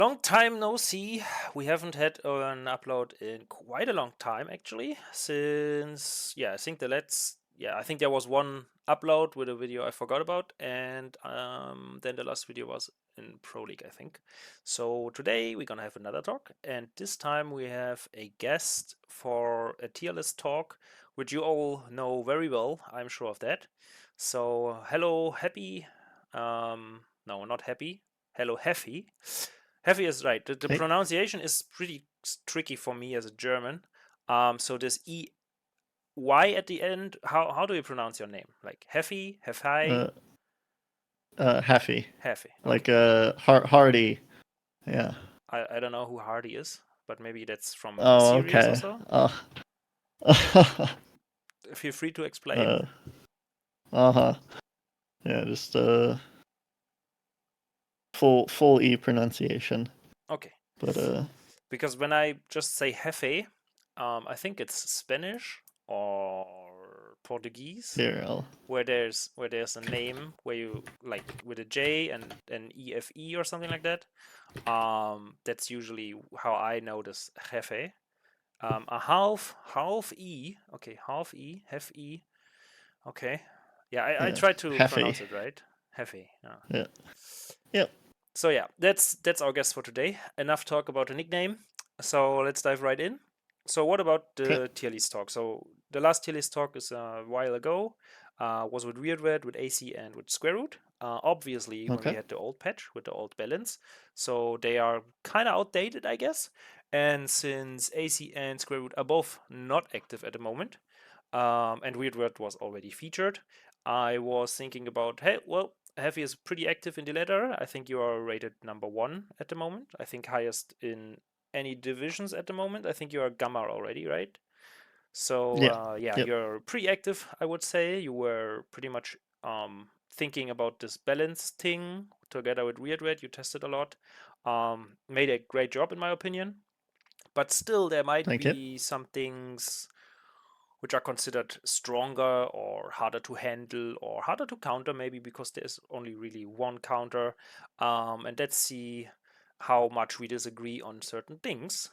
Long time no see. We haven't had an upload in quite a long time, actually. Since I think I think there was one upload with a video I forgot about, and then the last video was in Pro League, I think. So today we're gonna have another talk, and this time we have a guest for a tier list talk, which you all know very well. I'm sure of that. So hello, Happy. No, not Happy. Hello, Haffey. Haffey is right. The Hey, pronunciation is pretty tricky for me as a German. So this Y at the end. How do you pronounce your name? Like Haffey, Haffey, uh, Haffey, Haffey. like Okay. Hardy. Yeah. I don't know who Hardy is, but maybe that's from a Oh, series or okay. so. Feel free to explain. uh, uh-huh. Yeah, just full E pronunciation. Okay. But Because when I just say Haffey, I think it's Spanish or Portuguese, here I'll where there's a name where you like with a J and an EFE or something like that. That's usually how I know this Jefe. A half E. Okay, half E. Okay. Yeah, I yeah, tried to Haffey. pronounce it right. Jefe. Yeah. Yeah. Yep. So yeah, that's our guess for today. Enough talk about the nickname. So let's dive right in. So what about Okay. the tier list talk? So the last tier list talk is a while ago. Was with Weird Red, with AC, and with Square Root. Obviously, when we Okay. had the old patch with the old balance, so they are kind of outdated, I guess. And since AC and Square Root are both not active at the moment, and Weird Red was already featured, I was thinking about, hey, well, Heavy is pretty active in the ladder. I think you are rated number 1 at the moment. I think highest in any divisions at the moment. I think you are Gamma already, right? So Yeah. yeah, Yep. you're pretty active, I would say. You were pretty much thinking about this balance thing together with Weird Red. You tested a lot. Made a great job, in my opinion. But still, there might Thank you. be some things which are considered stronger or harder to handle or harder to counter, maybe because there's only really one counter. And let's see how much we disagree on certain things.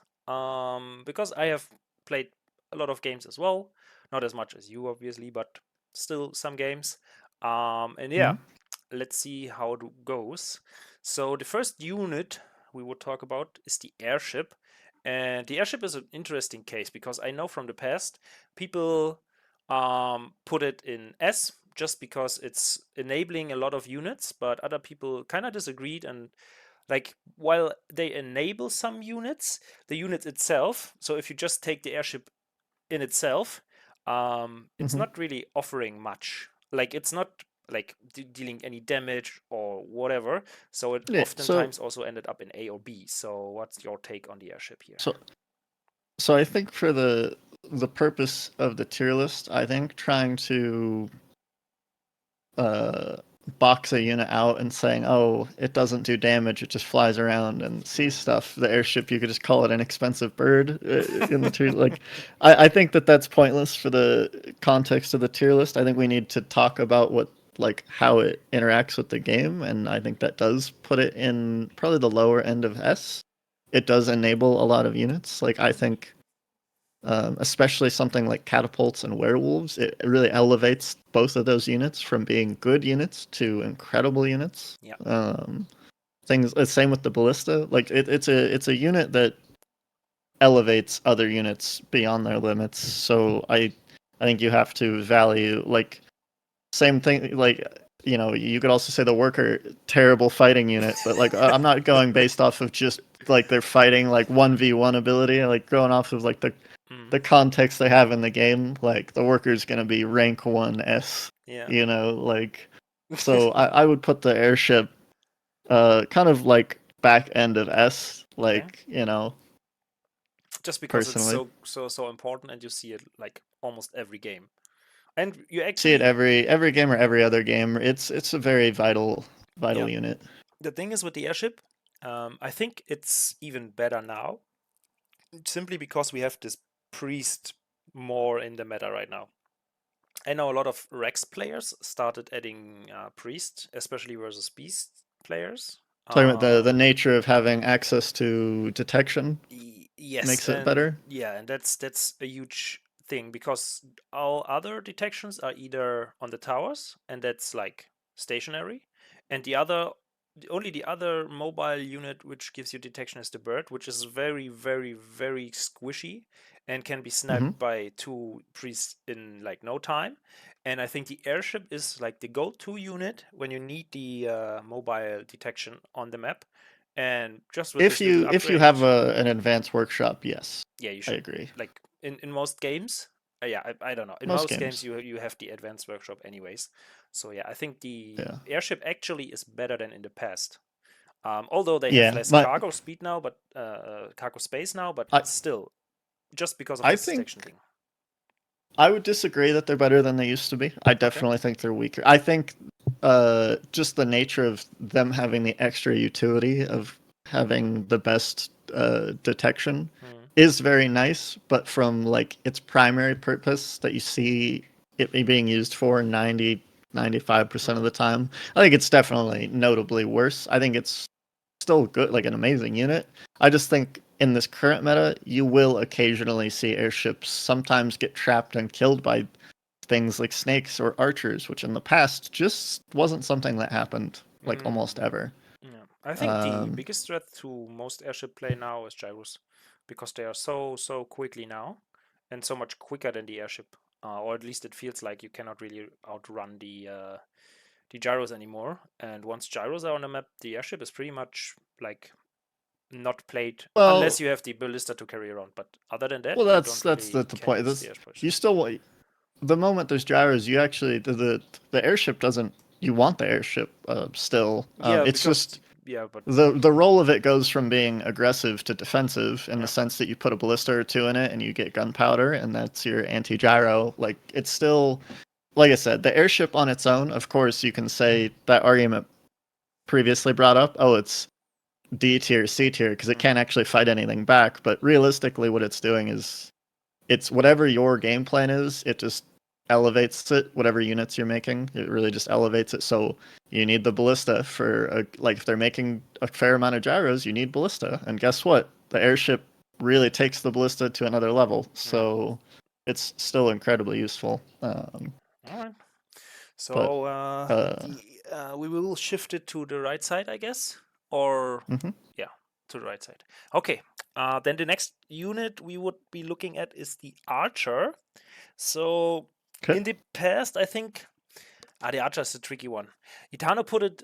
Because I have played a lot of games as well, not as much as you, obviously, but still some games. And yeah, Hmm. let's see how it goes. So the first unit we would talk about is the airship. And the airship is an interesting case because I know from the past people put it in S just because it's enabling a lot of units, but other people kind of disagreed. And like while they enable some units, the unit itself, so if you just take the airship in itself, it's Hmm. not really offering much. Like it's not like dealing any damage or whatever. So it Yeah. So oftentimes also ended up in A or B. So what's your take on the airship here? so so I think for the purpose of the tier list, I think trying to uh, box a unit out and saying, "Oh, it doesn't do damage; it just flies around and sees stuff." The airship, you could just call it an expensive bird in the tier. Like, I think that that's pointless for the context of the tier list. I think we need to talk about what like how it interacts with the game, and I think that does put it in probably the lower end of S. It does enable a lot of units. Like I think especially something like catapults and werewolves. It really elevates both of those units from being good units to incredible units. Yeah. Things the same with the ballista. Like it's a unit that elevates other units beyond their limits. So I think you have to value like same thing like you could also say the worker terrible fighting unit, but like I'm not going based off of just like they're fighting like 1v1 ability, like going off of like Mm, the context they have in the game, like the worker's gonna be rank 1S, yeah. like so I would put the airship kind of like back end of S, Okay. like, Just because it's personally. so important and you see it like almost every game. And you See it actually, every game or every other game. It's a very vital yeah. unit. The thing is with the airship, I think it's even better now, simply because we have this priest more in the meta right now. I know a lot of Rex players started adding priest, especially versus beast players. Talking about the Um, nature of having access to detection yes, makes it and better. yeah, and that's a huge thing because all other detections are either on the towers, and that's like stationary, and only the other mobile unit which gives you detection is the bird, which is very, very, very squishy and can be Hmm. sniped by two priests in like no time. And I think the airship is like the go-to unit when you need the mobile detection on the map. And just with this little If you upgrade, have an advanced workshop, yes, yeah, you I should agree. like in most games. Yeah, I don't know. In Most most games, games, you have the advanced workshop anyways. So yeah, I think the yeah, airship actually is better than in the past. Although they have yeah. less But cargo speed now, but cargo space now, but I still, just because of I this detection think thing. I would disagree that they're better than they used to be. I Okay. definitely think they're weaker. I think just the nature of them having the extra utility of having the best detection Hmm. is very nice, but from like its primary purpose that you see it being used for 95% of Hmm. the time, I think it's definitely notably worse. I think it's still good, like an amazing unit. I just think in this current meta, you will occasionally see airships sometimes get trapped and killed by things like snakes or archers, which in the past just wasn't something that happened like almost Mm. ever. Yeah. I think the Um, biggest threat to most airship play now is gyros, because they are so quickly now, and so much quicker than the airship. Or at least it feels like you cannot really outrun the gyros anymore. And once gyros are on the map, the airship is pretty much like not played unless well, you have the ballista to carry around. But other than that, well, you don't that's really the can point. use the This airship. you still the moment there's gyros, you actually the airship doesn't. You want the airship still. Yeah, It's because just yeah, but the role of it goes from being aggressive to defensive in the yeah. sense that you put a ballista or two in it and you get gunpowder and that's your anti-gyro. Like it's still like I said, the airship on its own, of course you can say that argument previously brought up, oh it's D tier, C tier, because it Mm, can't actually fight anything back, but realistically what it's doing is it's whatever your game plan is, it just elevates it, whatever units you're making, it really just elevates it. So you need the ballista for like if they're making a fair amount of gyros, you need ballista. And guess what? The airship really takes the ballista to another level. yeah. So it's still incredibly useful. All right. But So uh the we will shift it to the right side, I guess, or mhm. yeah, to the right side. Okay. Then the next unit we would be looking at is the archer. So Okay. in the past, I think the archer is a tricky one. Itano put it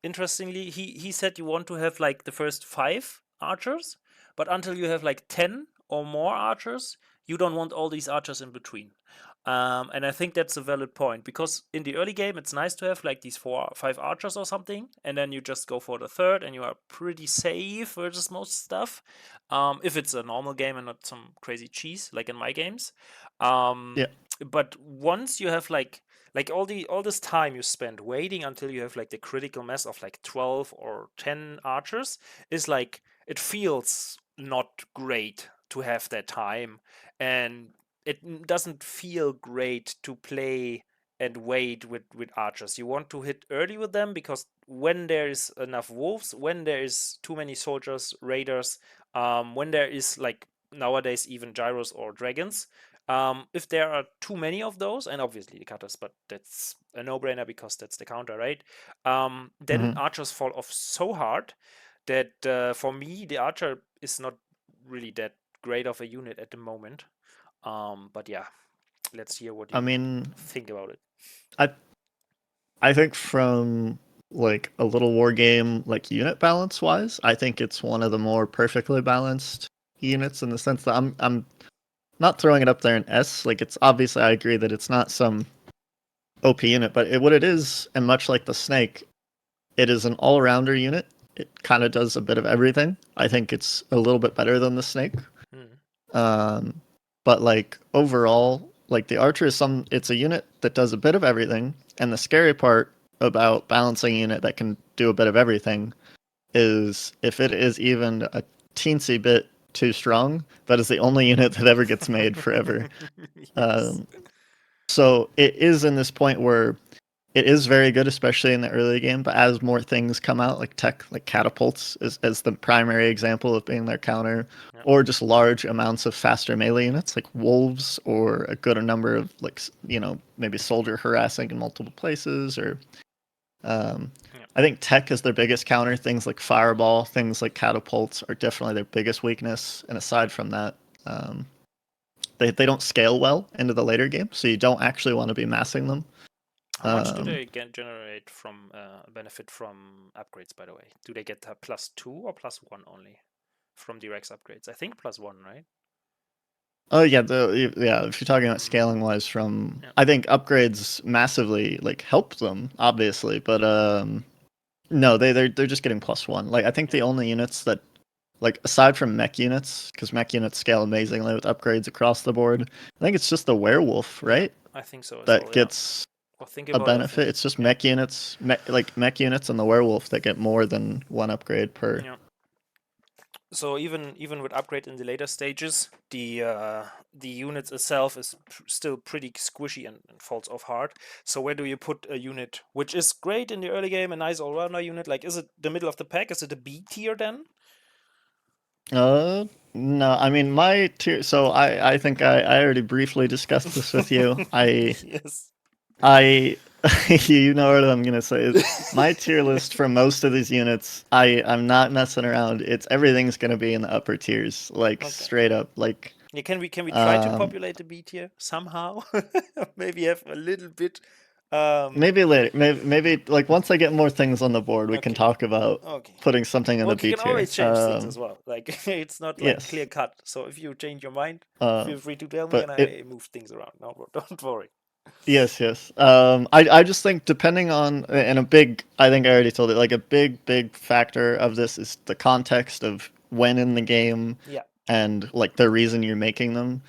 interestingly. He said you want to have like the first 5 archers, but until you have like 10 or more archers, you don't want all these archers in between. And I think that's a valid point because in the early game, it's nice to have like these 4 or 5 archers or something, and then you just go for the third, and you are pretty safe versus most stuff. If it's a normal game and not some crazy cheese like in my games. Yeah. But once you have like all this time you spend waiting until you have like the critical mass of like 12 or 10 archers is like it feels not great to have that time, and doesn't feel great to play and wait with archers. You want to hit early with them because when there is enough wolves, when there is too many soldiers, raiders, when there is like nowadays even gyros or dragons, if there are too many of those, and obviously the cutters, but that's a no-brainer because that's the counter, right? Then Hmm. archers fall off so hard that for me the archer is not really that great of a unit at the moment. But yeah, let's hear what I you mean, think about it. I I think from like a little war game, like unit balance wise, I think it's one of the more perfectly balanced units in the sense that I'm not throwing it up there in S. Like it's obviously I agree that it's not some OP unit, but what it is, and much like the snake, it is an all rounder unit. It kind of does a bit of everything. I think it's a little bit better than the snake. Hmm. Um, but like overall, like the archer is it's a unit that does a bit of everything. And the scary part about balancing a unit that can do a bit of everything is if it is even a teensy bit too strong, that is the only unit that ever gets made forever. Yes. Um, so it is in this point where it is very good, especially in the early game. But as more things come out, like tech, like catapults, as the primary example of being their counter, Yeah. or just large amounts of faster melee units, like wolves, or a good number of like maybe soldier harassing in multiple places, or Yeah. I think tech is their biggest counter. Things like fireball, things like catapults are definitely their biggest weakness. And aside from that, um, they don't scale well into the later game, so you don't actually want to be massing them. How much do they generate from benefit from upgrades, by the way? Do they get a +2 or +1 only from the Rex upgrades? I think +1, right? Oh yeah, if you're talking about scaling wise from Yeah. I think upgrades massively like help them, obviously, but no, they're just getting +1. Like I think the only units that like aside from mech units, because mech units scale amazingly with upgrades across the board, I think it's just the werewolf, right? I think so as That well, yeah. gets Well, think a about benefit. It's just yeah. mech units, mech units and the werewolf that get more than one upgrade per. Yeah. So even with upgrade in the later stages, the unit itself is still pretty squishy and falls off hard. So where do you put a unit which is great in the early game, a nice all-rounder unit? Like, is it the middle of the pack? Is it a B tier then? No, I mean my tier. So I think I already briefly discussed this with you. Yes. I you know what I'm gonna say. My tier list for most of these units, I'm not messing around. It's everything's gonna be in the upper tiers, like Okay. straight up. Like Yeah, can we try to populate the B tier somehow? Maybe have a little bit. maybe later, maybe like once I get more things on the board, we can Okay. talk about Okay. putting something in Well, the you B can tier. always change things as well. Like it's not like clear Yes, cut. So if you change your mind, uh, feel free to tell me but and it I move things around. No, don't worry. yes. I just think depending on and a big I think I already told it like a big factor of this is the context of when in the game Yeah. and like the reason you're making them.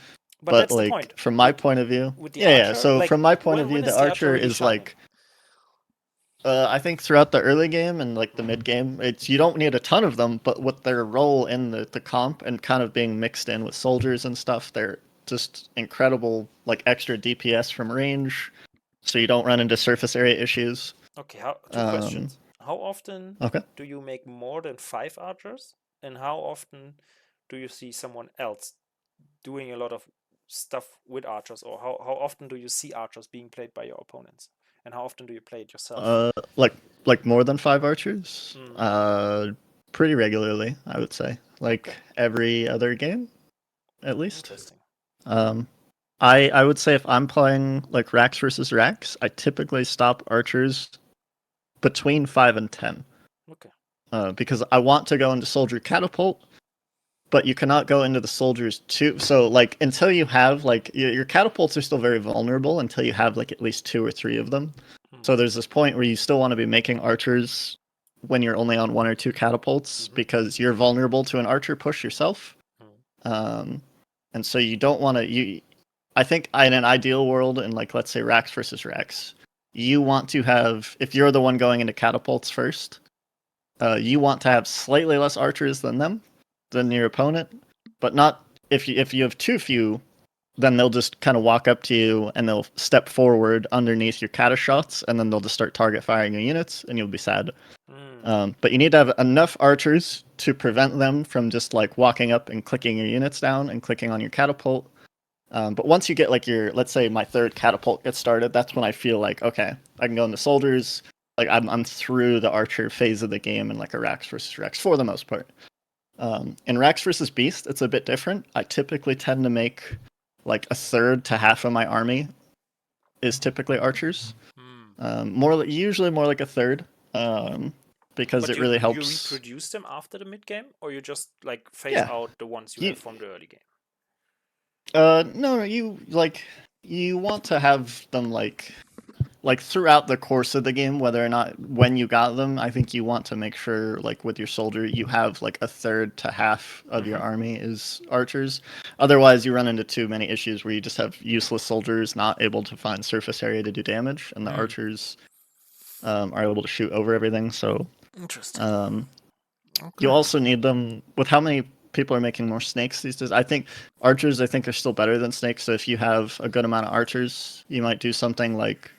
But But that's the like point. from my With point of view, with the yeah. archer, So like from my point of view, when the is the archer archer really is shining? like I think throughout the early game and like the mid game, it's you don't need a ton of them, but with their role in the comp and kind of being mixed in with soldiers and stuff, they're just incredible like extra DPS from range, so you don't run into surface area issues. Okay, how two Um, questions. How often okay. do you make more than 5 archers? And how often do you see someone else doing a lot of stuff with archers? Or how often do you see archers being played by your opponents? And how often do you play it yourself? Uh, like more than 5 archers? Mm, Pretty regularly, I would say. Like okay, every other game, at least. interesting. Um, I would say if I'm playing like Rax versus Rax, I typically stop archers between 5 and 10. Okay. Because I want to go into soldier catapult, but you cannot go into the soldiers too. So like until you have like your catapults are still very vulnerable until you have like at least 2 or 3 of them. Mm, So there's this point where you still want to be making archers when you're only on 1 or 2 catapults mm-hmm, because you're vulnerable to an archer push yourself. mm, Um, and so you don't want to you. I think in an ideal world, in like let's say Rax versus Rax, you want to have if you're the one going into catapults first, you want to have slightly less archers than your opponent, but not if you have too few, then they'll just kind of walk up to you and they'll step forward underneath your cata shots, and then they'll just start target firing your units, and you'll be sad. mm. But you need to have enough archers to prevent them from just like walking up and clicking your units down and clicking on your catapult. But once you get like your, let's say my third catapult gets started, that's when I feel like okay, I can go into soldiers. Like I'm through the archer phase of the game in like a Rax versus Rex for the most part. In Rex versus Beast, it's a bit different. I typically tend to make like a third to half of my army is typically archers. Mm. Usually more like a third, because But it you really you helps. reproduce them after the mid game, or you just like phase Yeah, out the ones you you have from the early game? no, you want to have them like throughout the course of the game, whether or not when you got them, I think you want to make sure like with your soldier you have like a third to half of your Mm-hmm. army is archers. Otherwise you run into too many issues where you just have useless soldiers not able to find surface area to do damage, and the Mm. archers are able to shoot over everything. So Interesting. um, you Okay. also need them with how many people are making more snakes these days. I think archers I think are still better than snakes. So if you have a good amount of archers, you might do something like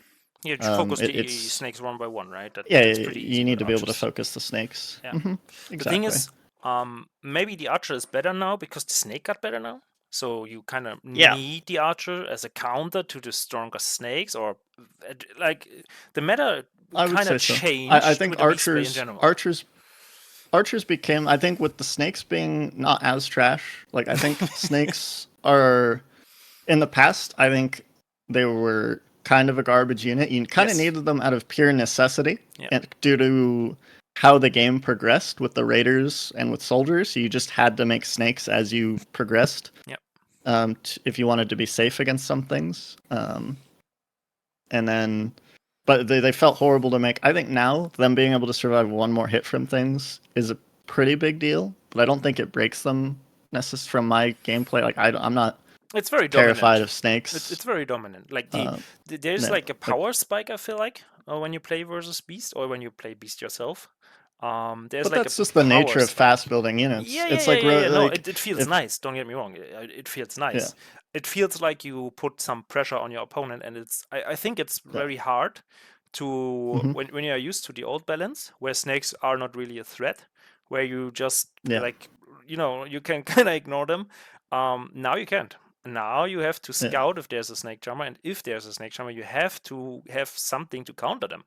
You focus the it's snakes one by one, right? yeah, That's pretty easy. you need to be able to archers. focus the snakes. Yeah. Exactly. The thing is, maybe the archer is better now because the snake got better now. So you kind of Yeah. need the archer as a counter to the stronger snakes, or like the meta I would kind say of so. changed I think with the beast play in general. archers became, I think, with the snakes being not as trash. Like I think snakes are in the past. I think they were kind of a garbage unit. You kind of Yes. needed them out of pure necessity, Yeah. and due to how the game progressed with the raiders and with soldiers, you just had to make snakes as you progressed. Yep. If you wanted to be safe against some things. And then, but they felt horrible to make. I think now them being able to survive one more hit from things is a pretty big deal, but I don't think it breaks them necessarily from my gameplay. Like I'm not It's very terrified dominant. of snakes. It's very dominant. Like there's No, like a power spike. I feel like when you play versus beast or when you play beast yourself. There's but like that's a just the power nature of spike. fast building units. Yeah, It's like No, like it feels if nice. Don't get me wrong. It feels nice. yeah, It feels like you put some pressure on your opponent, and I think it's yeah. very hard to Hmm. when you are used to the old balance where snakes are not really a threat, where you just Yeah. like you can kind of ignore them. Now you can't. Now you have to Yeah. scout if there's a snake charmer, and if there's a snake charmer, you have to have something to counter them.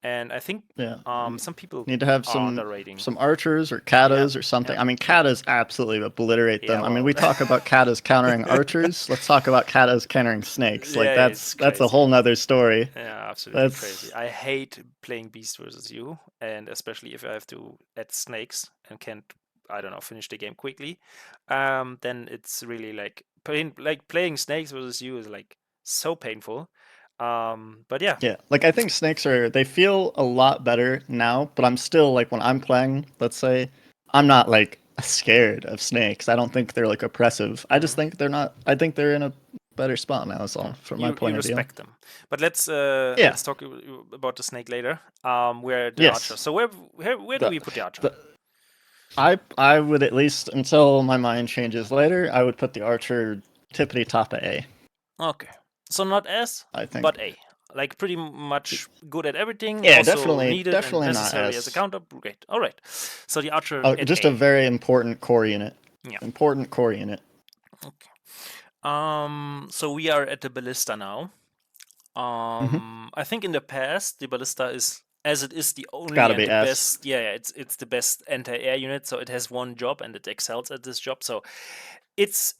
And I think Yeah. some people Need to have are underrating. some archers or Yeah, katas or something. yeah, I mean, katas absolutely obliterate yeah. them. I mean, Well, we talk about katas countering archers. Let's talk about katas countering snakes. Like yeah, it's that's a crazy. whole nother story. Yeah, absolutely That's crazy. I hate playing beast versus you, and especially if I have to add snakes and can't, I don't know, finish the game quickly. Then it's really like playing snakes versus you is like so painful. But yeah, yeah. Like I think snakes they feel a lot better now, but I'm still like when I'm playing, let's say, I'm not like scared of snakes. I don't think they're like oppressive. I just think they're not. I think they're in a better spot now. Is all from my point you of view. respect them. But let's Yeah. talk about the snake later. Where the Yes. archer. So where do The, we put the archer? the, I would at least until my mind changes later, I would put the archer tippity top of A. Okay. So not S, I think. but A. Like pretty much good at everything. Yeah, also definitely, needed definitely and not necessary as a S. counter. Great. All right. So the archer at Just A. a very important core unit. Yeah. Important core unit. Okay. So we are at the ballista now. I think in the past the ballista is as it is the only Gotta and be the S. best. Yeah, it's the best anti-air unit. So it has one job and it excels at this job. So it's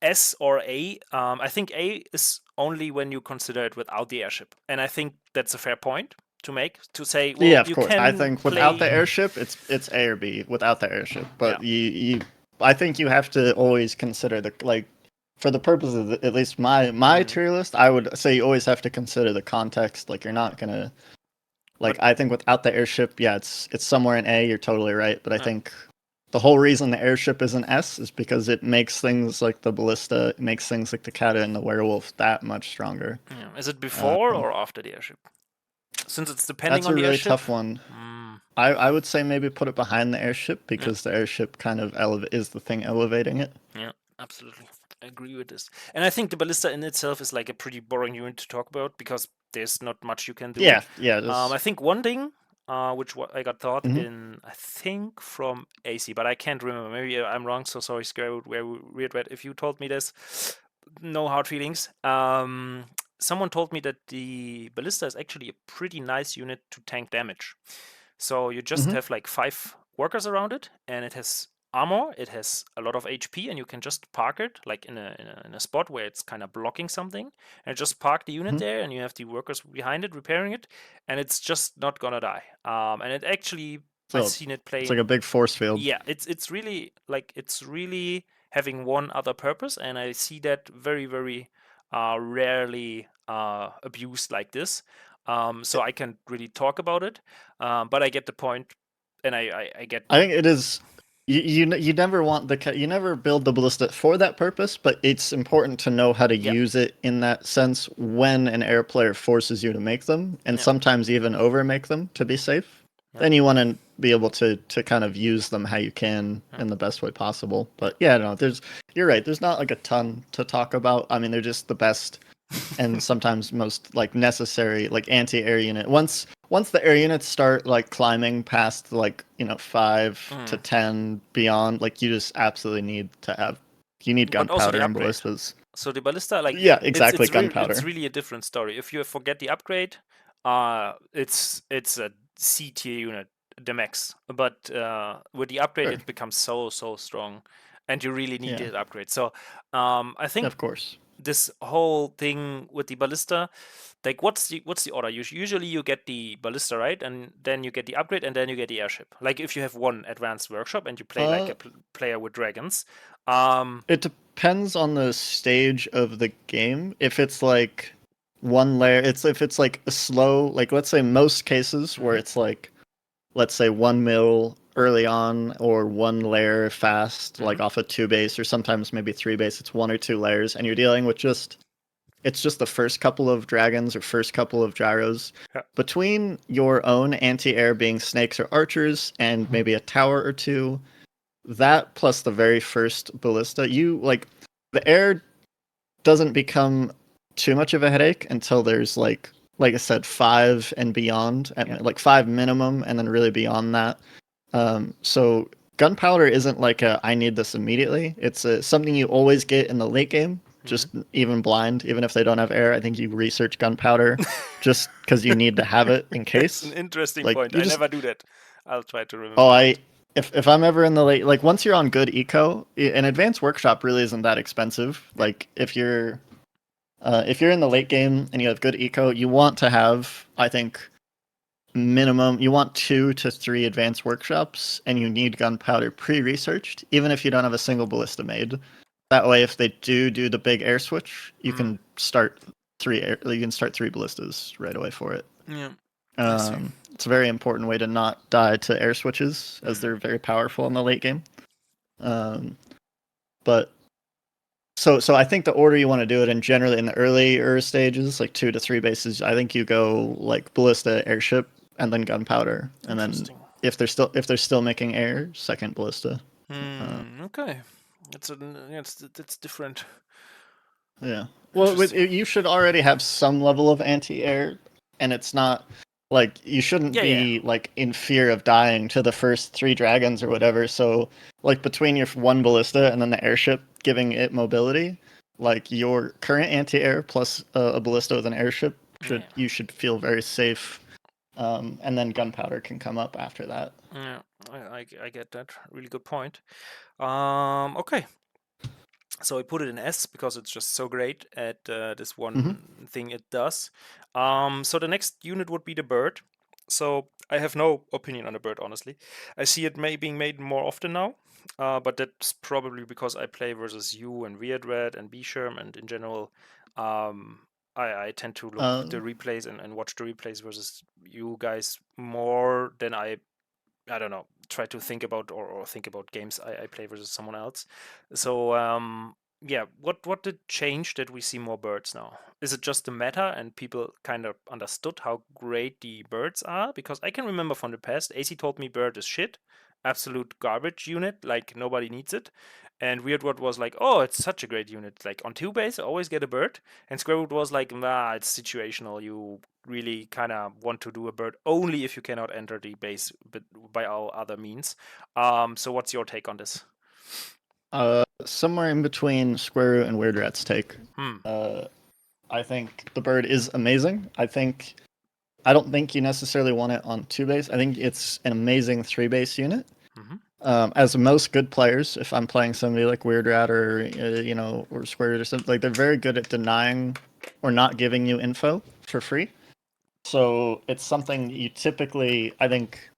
S or A. I think A is only when you consider it without the airship, and I think that's a fair point to make. To say, well, Yeah, of you course. can I think play. without the airship, it's A or B. Without the airship, but Yeah. I think you have to always consider the like. For the purpose of at least my tier list, I would say you always have to consider the context. Like you're not gonna like. I think without the airship, yeah, it's somewhere in A. You're totally right, but I think the whole reason the airship is an S is because it makes things like the ballista, it makes things like the Cata and the werewolf that much stronger. Yeah. Is it before or after the airship? Since it's depending That's on a the really airship. tough one. I would say maybe put it behind the airship because the airship kind of is the thing elevating it. Yeah, absolutely. I agree with this. And I think the ballista in itself is like a pretty boring unit to talk about because there's not much you can do. Yeah. I think one thing, which I got taught Mhm. in, I think from AC, but I can't remember. Maybe I'm wrong. So sorry, Scarewood, Weird Red, if you told me this. No hard feelings. Someone told me that the ballista is actually a pretty nice unit to tank damage. So you just have like 5 workers around it, and it has armor, it has a lot of HP, and you can just park it like in a spot where it's kind of blocking something, and just park the unit there, and you have the workers behind it repairing it, and it's just not gonna die. And it actually, I've seen it play. It's like a big force field. Yeah, it's really having one other purpose, and I see that very very rarely abused like this. So I can't really talk about it, but I get the point, and I get. I think it is. You never want you never build the ballista for that purpose, but it's important to know how to use it in that sense when an air player forces you to make them, and sometimes even over make them to be safe. Then you want to be able to kind of use them how you can in the best way possible. But yeah, no, you're right. There's not like a ton to talk about. I mean, they're just the best and sometimes most like necessary like anti-air unit. Once the air units start like climbing past like 5 to 10 beyond, like you just absolutely you need But also the gunpowder and upgrade. ballistas. So the ballista, like Yeah, exactly, it's gunpowder. really a different story. If you forget the upgrade, it's a C tier unit, the max. But with the upgrade, Sure. it becomes so strong, and you really need Yeah, the upgrade. So I think of course. this whole thing with the ballista, like what's the order? Usually you get the ballista, right, and then you get the upgrade, and then you get the airship. Like if you have one advanced workshop and you play like Uh, a player with dragons. it depends on the stage of the game. If it's like one layer, if it's like a slow, like let's say most cases where Mhm. it's like, let's say 1 mil early on or one layer fast, like Mhm. off a 2 base or sometimes maybe 3 base, it's 1 or 2 layers, and you're dealing with it's just the first couple of dragons or first couple of gyros. Yeah. Between your own anti-air being snakes or archers and maybe a tower or two, that plus the very first ballista, you like the air doesn't become too much of a headache until there's like I said, 5 and beyond, Yeah. and like 5 minimum, and then really beyond that. So gunpowder isn't like a I need this immediately. It's something you always get in the late game, Mhm. just even blind, even if they don't have air. I think you research gunpowder just because you need to have it in It's an case. interesting Like point. you I just never do that. I'll try to oh remember I that. if I'm ever in the late, like once you're on good eco, an advanced workshop really isn't that expensive. Yeah. Like if you're in the late game and you have good eco, you want to have, I think, minimum, you want 2 to 3 advanced workshops, and you need gunpowder pre-researched, even if you don't have a single ballista made. That way, if they do the big air switch, you Mm. can start you can start 3 ballistas right away for it. Yeah. I see. It's a very important way to not die to air switches, as Mm. they're very powerful in the late game. Um, but so I think the order you want to do it in, generally in the earlier stages, like 2 to 3 bases, I think you go like ballista, airship, and then gunpowder, and then Interesting. if they're still making air, second ballista. Okay. It's different. Yeah. Well, Interesting. you should already have some level of anti-air, and it's not like you shouldn't Yeah, yeah. be like in fear of dying to the first 3 dragons or whatever. So, like between your one ballista and then the airship giving it mobility, like your current anti-air plus a ballista with an airship Yeah. you should feel very safe. And then gunpowder can come up after that. Yeah. I get that. Really good point. Okay. So I put it in S because it's just so great at this Hmm. one thing it does. So the next unit would be the bird. So I have no opinion on the bird, honestly. I see it being made more often now, but that's probably because I play versus you and Weird Red and Bisherm, and in general, I tend to look the Uh, replays and watch the replays versus you guys more than I don't know, try to think about or think about games I play versus someone else. So yeah, what did change that we see more birds now? Is it just the meta and people kind of understood how great the birds are? Because I can remember from the past, AC told me bird is shit, absolute garbage unit, like nobody needs it. And Weirdwood was like, oh, it's such a great unit. Like on 2 base, always get a bird. And Squarewood was like, nah, it's situational. You really kind of want to do a bird only if you cannot enter the base but by all other means. So what's your take on this? Somewhere in between Square Root and Weird Rat's take. Hmm. Uh, I think the bird is amazing. I don't think you necessarily want it on 2 base. I think it's an amazing 3 base unit. Mm-hmm. As most good players, if I'm playing somebody like Weird Rat or or Square Root or something, like they're very good at denying or not giving you info for free. So it's something you typically, I think,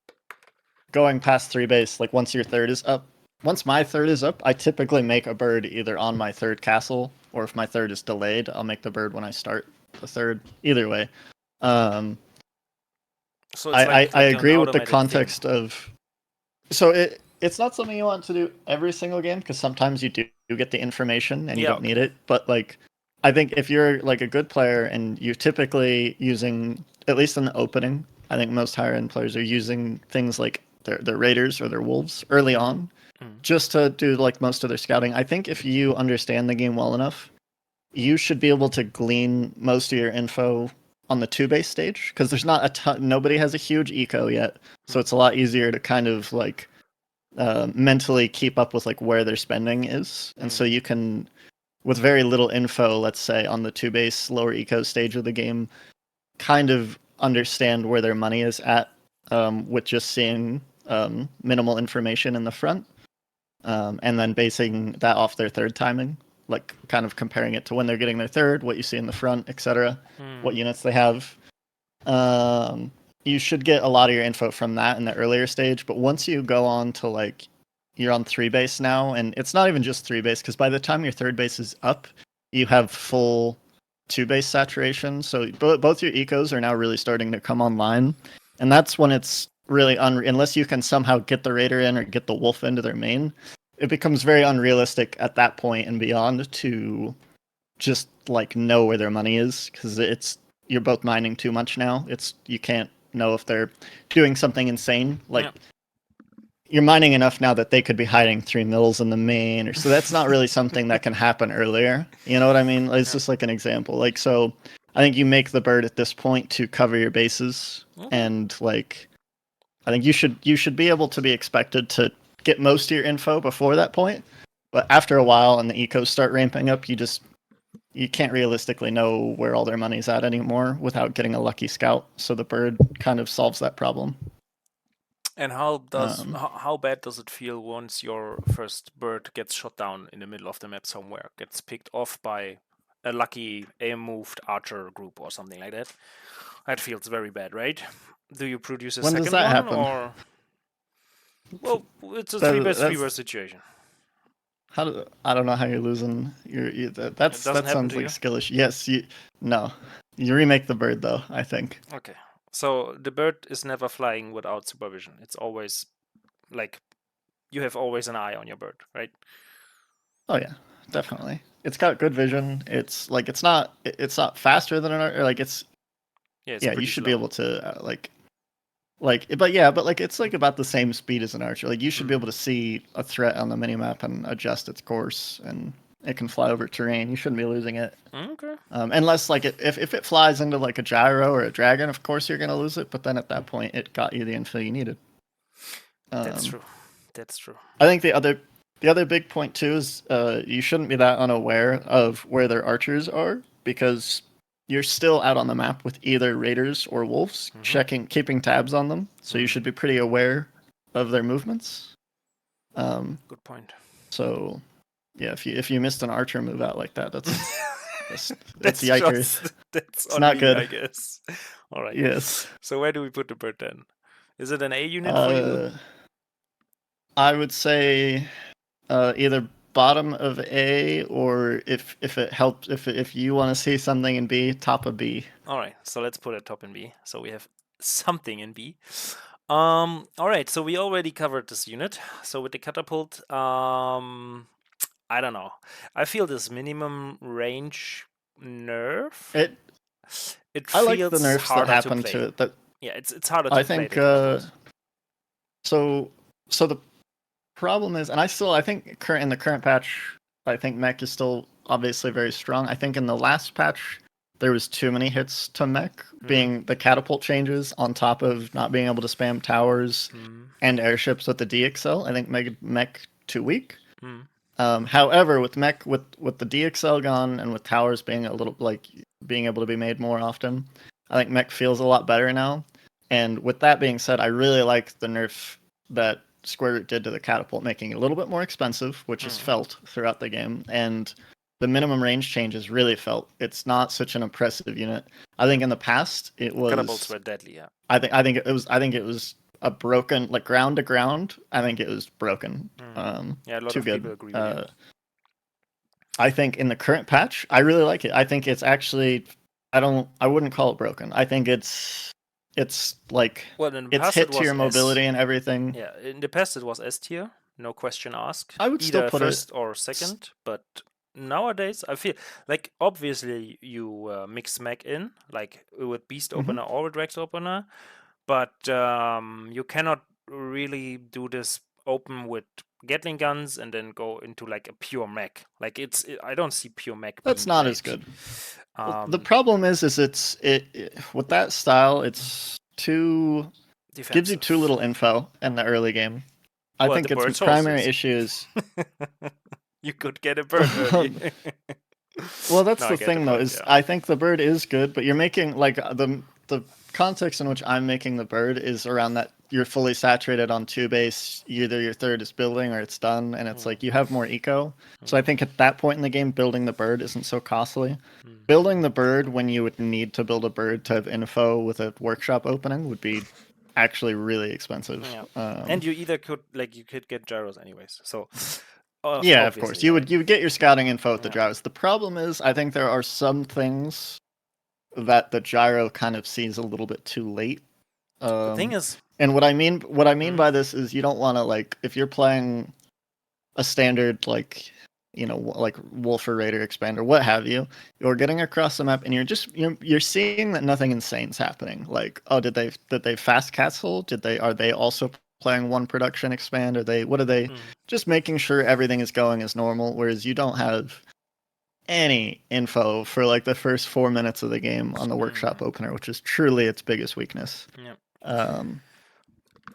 going past 3 base, like once your third is up. Once my third is up, I typically make a bird either on my third castle, or if my third is delayed, I'll make the bird when I start the third. Either way. Um, So it's I like an agree with the automated thing. context of so it's not something you want to do every single game, because sometimes you do get the information and you Yeah, don't need okay. it. But like, I think if you're like a good player and you're typically using, at least in the opening, I think most higher end players are using things like their raiders or their wolves early Mm-hmm. on Mm. just to do like most of their scouting. I think if you understand the game well enough, you should be able to glean most of your info on the 2 base stage because there's not a ton. Nobody has a huge eco yet, so it's a lot easier to kind of like mentally keep up with like where their spending is, and so you can, with very little info, let's say on the 2 base lower eco stage of the game, kind of understand where their money is at with just seeing minimal information in the front, and then basing that off their third timing, like kind of comparing it to when they're getting their third, what you see in the front, etc., what units they have. You should get a lot of your info from that in the earlier stage, but once you go on to like you're on 3 base now, and it's not even just 3 base because by the time your third base is up, you have full 2 base saturation. So both your ecos are now really starting to come online, and that's when it's really unless you can somehow get the raider in or get the wolf into their main, it becomes very unrealistic at that point and beyond to just like know where their money is because it's you're both mining too much now. It's you can't know if they're doing something insane like. You're mining enough now that they could be hiding 3 mils in the main, or so that's not really something that can happen earlier. You know what I mean? It's just like an example. Like so, I think you make the bird at this point to cover your bases, and like, I think you should be able to be expected to get most of your info before that point. But after a while, and the ecos start ramping up, you can't realistically know where all their money's at anymore without getting a lucky scout. So the bird kind of solves that problem. And how bad does it feel once your first bird gets shot down in the middle of the map somewhere, gets picked off by a lucky aim-moved archer group or something like that? That feels very bad, right? Do you produce a When does second that one, happen? or well, it's a 3 vs 3 situation. I don't know how you're losing that sounds like a skill issue. Yes, you remake the bird though, I think. Okay. So the bird is never flying without supervision. It's always like you have always an eye on your bird, right? Oh yeah, definitely. It's got good vision. It's like it's not faster than an archer. Like it's yeah, you should slow. be able to but it's like about the same speed as an archer. Like you should be able to see a threat on the minimap and adjust its course, and it can fly over terrain. You shouldn't be losing it. Okay. Unless like if it flies into like a gyro or a dragon, of course you're gonna lose it. But then at that point, it got you the info you needed. That's true. That's true. I think the other big point too is you shouldn't be that unaware of where their archers are because you're still out on the map with either raiders or wolves, keeping tabs on them. So you should be pretty aware of their movements. Good point. So yeah, if you missed an archer move out like that, that's yikers. That's not good, I guess. All right. Yes. So where do we put the bird then? Is it an A unit for you? I would say either bottom of A, or if it helps, if you want to see something in B, top of B. All right, so let's put it top in B. So we have something in B. All right, so we already covered this unit. So with the catapult, I don't know. I feel this minimum range nerf. It feels I like the nerfs that happen to it. That yeah, it's harder to I think. So the problem is, and I think in the current patch, I think mech is still obviously very strong. I think in the last patch there was too many hits to mech, being the catapult changes on top of not being able to spam towers and airships with the DXL. I think made mech too weak. However, with mech with the DXL gone and with towers being a little like being able to be made more often, I think mech feels a lot better now. And with that being said, I really like the nerf that Square Root did to the catapult, making it a little bit more expensive, which is felt throughout the game, and the minimum range change is really felt. It's not such an impressive unit. I think in the past it was catapults were deadly. Yeah. I think it was a broken, like ground to ground. I think it was broken. Yeah, a lot of people agree with you. I think in the current patch, I really like it. I think it's actually I wouldn't call it broken. I think it's like it's hit to your mobility and everything. Yeah, in the past it was S tier, no question asked. I would still put first or second, but nowadays I feel like obviously you mix mech in like with beast opener or with rex opener, but you cannot really do this open with Gatling guns and then go into like a pure mech. Like I don't see pure mech. That's being not like, as good. The problem is it with that style, it's too defensive. gives you too little info in the early game. I Well, think the its bird primary sources. issue is you could get a bird early. well, that's No, I the get thing though, point, is yeah. I think the bird is good, but you're making like the context in which I'm making the bird is around that you're fully saturated on 2 base, either your third is building or it's done, and it's like you have more eco. So I think at that point in the game, building the bird isn't so costly. Building the bird when you would need to build a bird to have info with a workshop opening would be actually really expensive. Yeah. And you either could you could get gyros anyways. So yeah, of course. You would get your scouting info with the Yeah. gyros. The problem is I think there are some things that the gyro kind of sees a little bit too late. The thing is, and what I mean by this is you don't want to like if you're playing a standard like like Wolf or Raider expander, what have you, you're getting across the map and you're seeing that nothing insane's happening. Like, oh, did they fast castle? Are they also playing one production expand? What are they just making sure everything is going as normal, whereas you don't have any info for like the first 4 minutes of the game on the workshop opener, which is truly its biggest weakness. Yeah.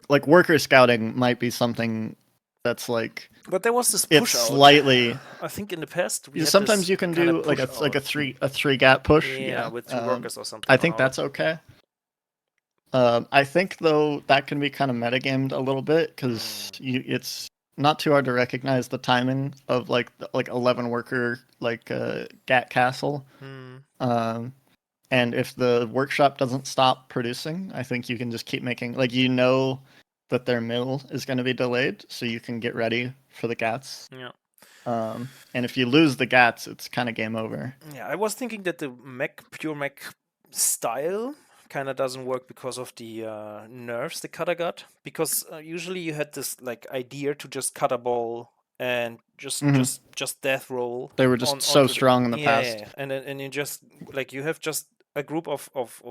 Like worker scouting might be something that's like, but there was this push it's out. slightly. I think in the past Sometimes you can do like a three gap push. Yeah, with 2 workers or something. I think that's okay. I think though that can be kind of metagamed a little bit because it's not too hard to recognize the timing of like 11 worker Gat Castle. And if the workshop doesn't stop producing, I think you can just keep making that their mill is going to be delayed, so you can get ready for the Gats. Yeah. And if you lose the Gats, it's kind of game over. Yeah, I was thinking that the pure mech style kind of doesn't work because of the nerfs the cutter got. Because usually you had this idea to just cut a ball and just death roll. They were just so strong in the past. Yeah, and you just you have just a group of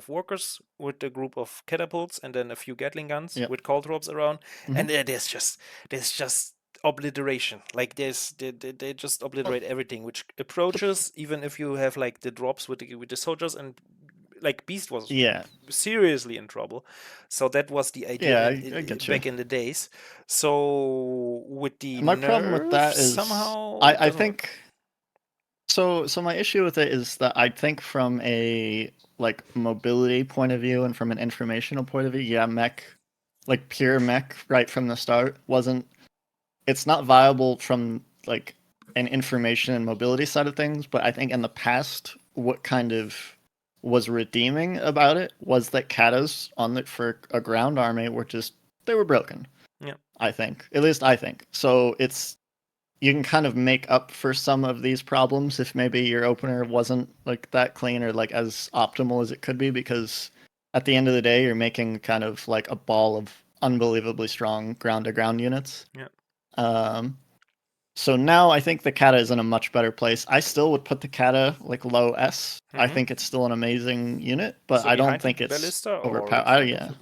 workers with a group of catapults and then a few Gatling guns with cold ropes around, and there's just obliteration. They just obliterate everything which approaches, even if you have the drops with the soldiers, and Beast was seriously in trouble. So that was the idea back in the days. So with the my problem with that is somehow I think so my issue with it is that I think from a mobility point of view and from an informational point of view, mech, pure mech right from the start it's not viable from an information and mobility side of things. But I think in the past, what kind of was redeeming about it was that katas for a ground army they were broken. Yeah, I think, at least I think so. You can kind of make up for some of these problems if maybe your opener wasn't that clean or as optimal as it could be, because at the end of the day you're making kind of a ball of unbelievably strong ground to ground units. Yeah. So now I think the Kata is in a much better place. I still would put the Kata low S. I think it's still an amazing unit, but I don't think it's Balista overpowered.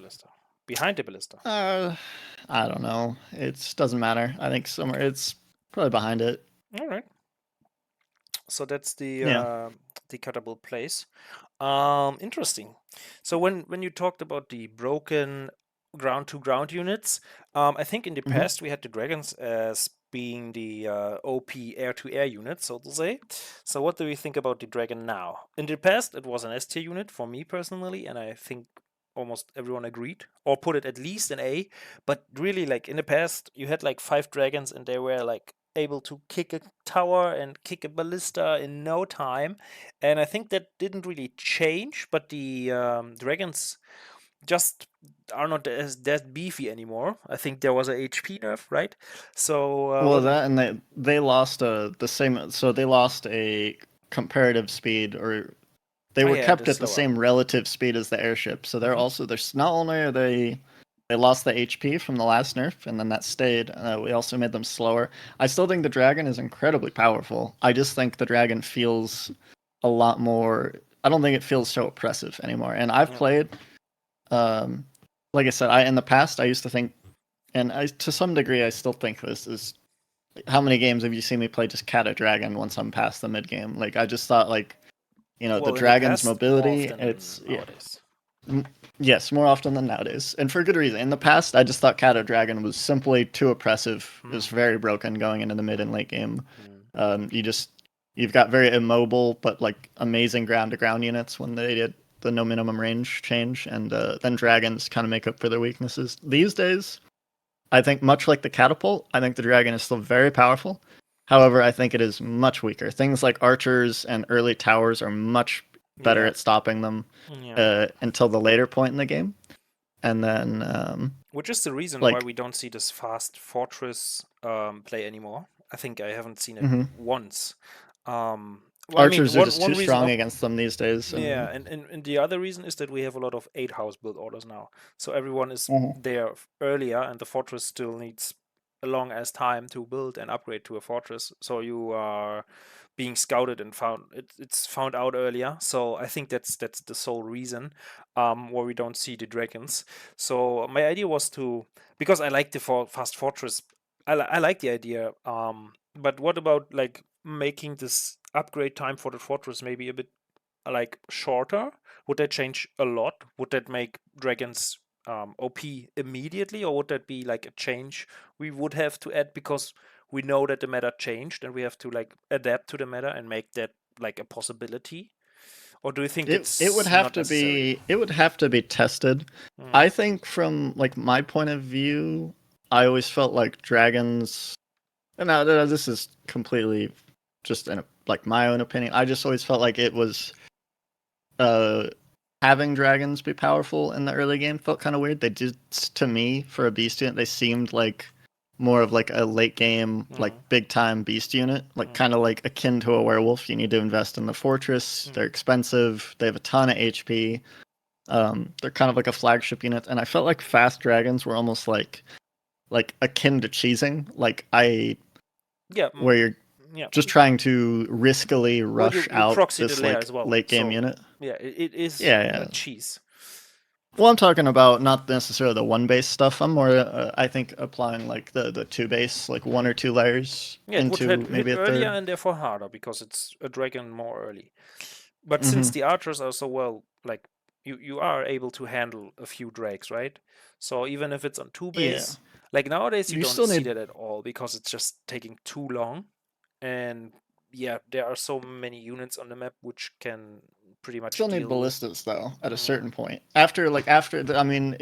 Behind the Balista. I don't know. It doesn't matter. I think somewhere it's probably behind it. All right. So that's the Catapult place. Interesting. So when you talked about the broken ground to ground units, I think in the past we had the dragons as being the OP air to air unit, so to say. So what do we think about the dragon now? In the past it was an S tier unit for me personally, and I think almost everyone agreed or put it at least in A. But really, in the past you had 5 dragons and they were able to kick a tower and kick a ballista in no time, and I think that didn't really change, but the dragons just are not as that beefy anymore. I think there was a HP nerf, right? So that and they lost the same, so they lost a comparative speed, or they were kept at the same relative speed as the airship. So they're not only are they lost the HP from the last nerf, and then that stayed. We also made them slower. I still think the dragon is incredibly powerful. I just think the dragon feels a lot more. I don't think it feels so oppressive anymore. And I've played, like I said, in the past I used to think and to some degree, I still think this is. How many games have you seen me play just Cata Dragon once I'm past the mid game? Like I just thought, like, the Well, in the dragon's past, more mobility. often It's than nowadays. yes, more often than nowadays, and for good reason. In the past, I just thought Cata Dragon was simply too oppressive. It was very broken going into the mid and late game. You've got very immobile but like amazing ground to ground units when they did the no minimum range change, and then dragons kind of make up for their weaknesses. These days, I think much like the catapult, I think the dragon is still very powerful. However, I think it is much weaker. Things like archers and early towers are much better at stopping them until the later point in the game. And then... which is the reason why we don't see this fast fortress play anymore. I think I haven't seen it once. Archers are just too strong against them these days. Yeah, and the other reason is that we have a lot of 8-house build orders now. So everyone is there earlier, and the fortress still needs a long ass time to build and upgrade to a fortress. So you are being scouted and it's found out earlier. So I think that's the sole reason why we don't see the dragons. So my idea was because I like the fast fortress. I like the idea. But what about like making this upgrade time for the fortress maybe a bit like shorter? Would that change a lot? Would that make dragons OP immediately, or would that be like a change we would have to add because we know that the meta changed and we have to like adapt to the meta and make that like a possibility? Or do you think it would have to be tested? I think from like my point of view, I always felt like dragons. Now this is completely just like my own opinion. I just always felt like it was having dragons be powerful in the early game felt kind of weird. They did, to me, for a beast unit, they seemed like more of like a late game, like big time beast unit, like kind of like akin to a werewolf. You need to invest in the fortress. They're expensive. They have a ton of HP. They're kind of like a flagship unit, and I felt like fast dragons were almost like akin to cheesing. Like where you're just trying to riskily rush out this like late game unit. Yeah, it is cheese. Well, I'm talking about not necessarily the one base stuff. I'm more, I think, applying like the two base, like 1 or 2 layers into maybe a third. Earlier and therefore harder because it's a dragon more early. But since the archers are so well, like you are able to handle a few drakes, right? So even if it's on 2 base, like nowadays you don't see that at all because it's just taking too long. And yeah, there are so many units on the map which can pretty much still need ballistas though at a certain point. After I mean,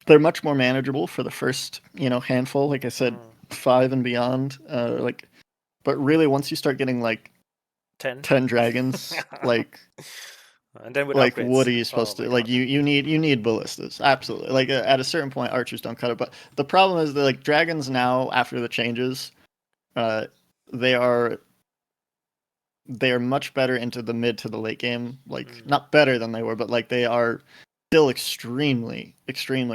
they're much more manageable for the first handful. Like I said, 5 and beyond. But really, once you start getting like 10 dragons, like. And then with like upgrades. What are you supposed to like? You need ballistas, absolutely. Like at a certain point, archers don't cut it. But the problem is that like dragons now, after the changes, they are much better into the mid to the late game. Like not better than they were, but like they are still extremely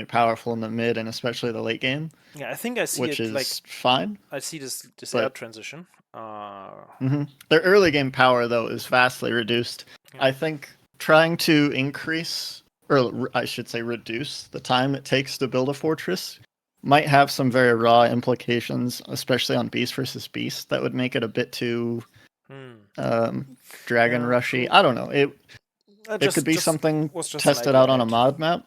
powerful in the mid and especially the late game. Yeah, I think I see which it is like fine. I see this air transition. Their early game power though is vastly reduced. I think trying to increase, or I should say reduce, the time it takes to build a fortress might have some very raw implications, especially on beast versus beast, that would make it a bit too dragon rushy. I don't know. It could be something tested out on a mod map.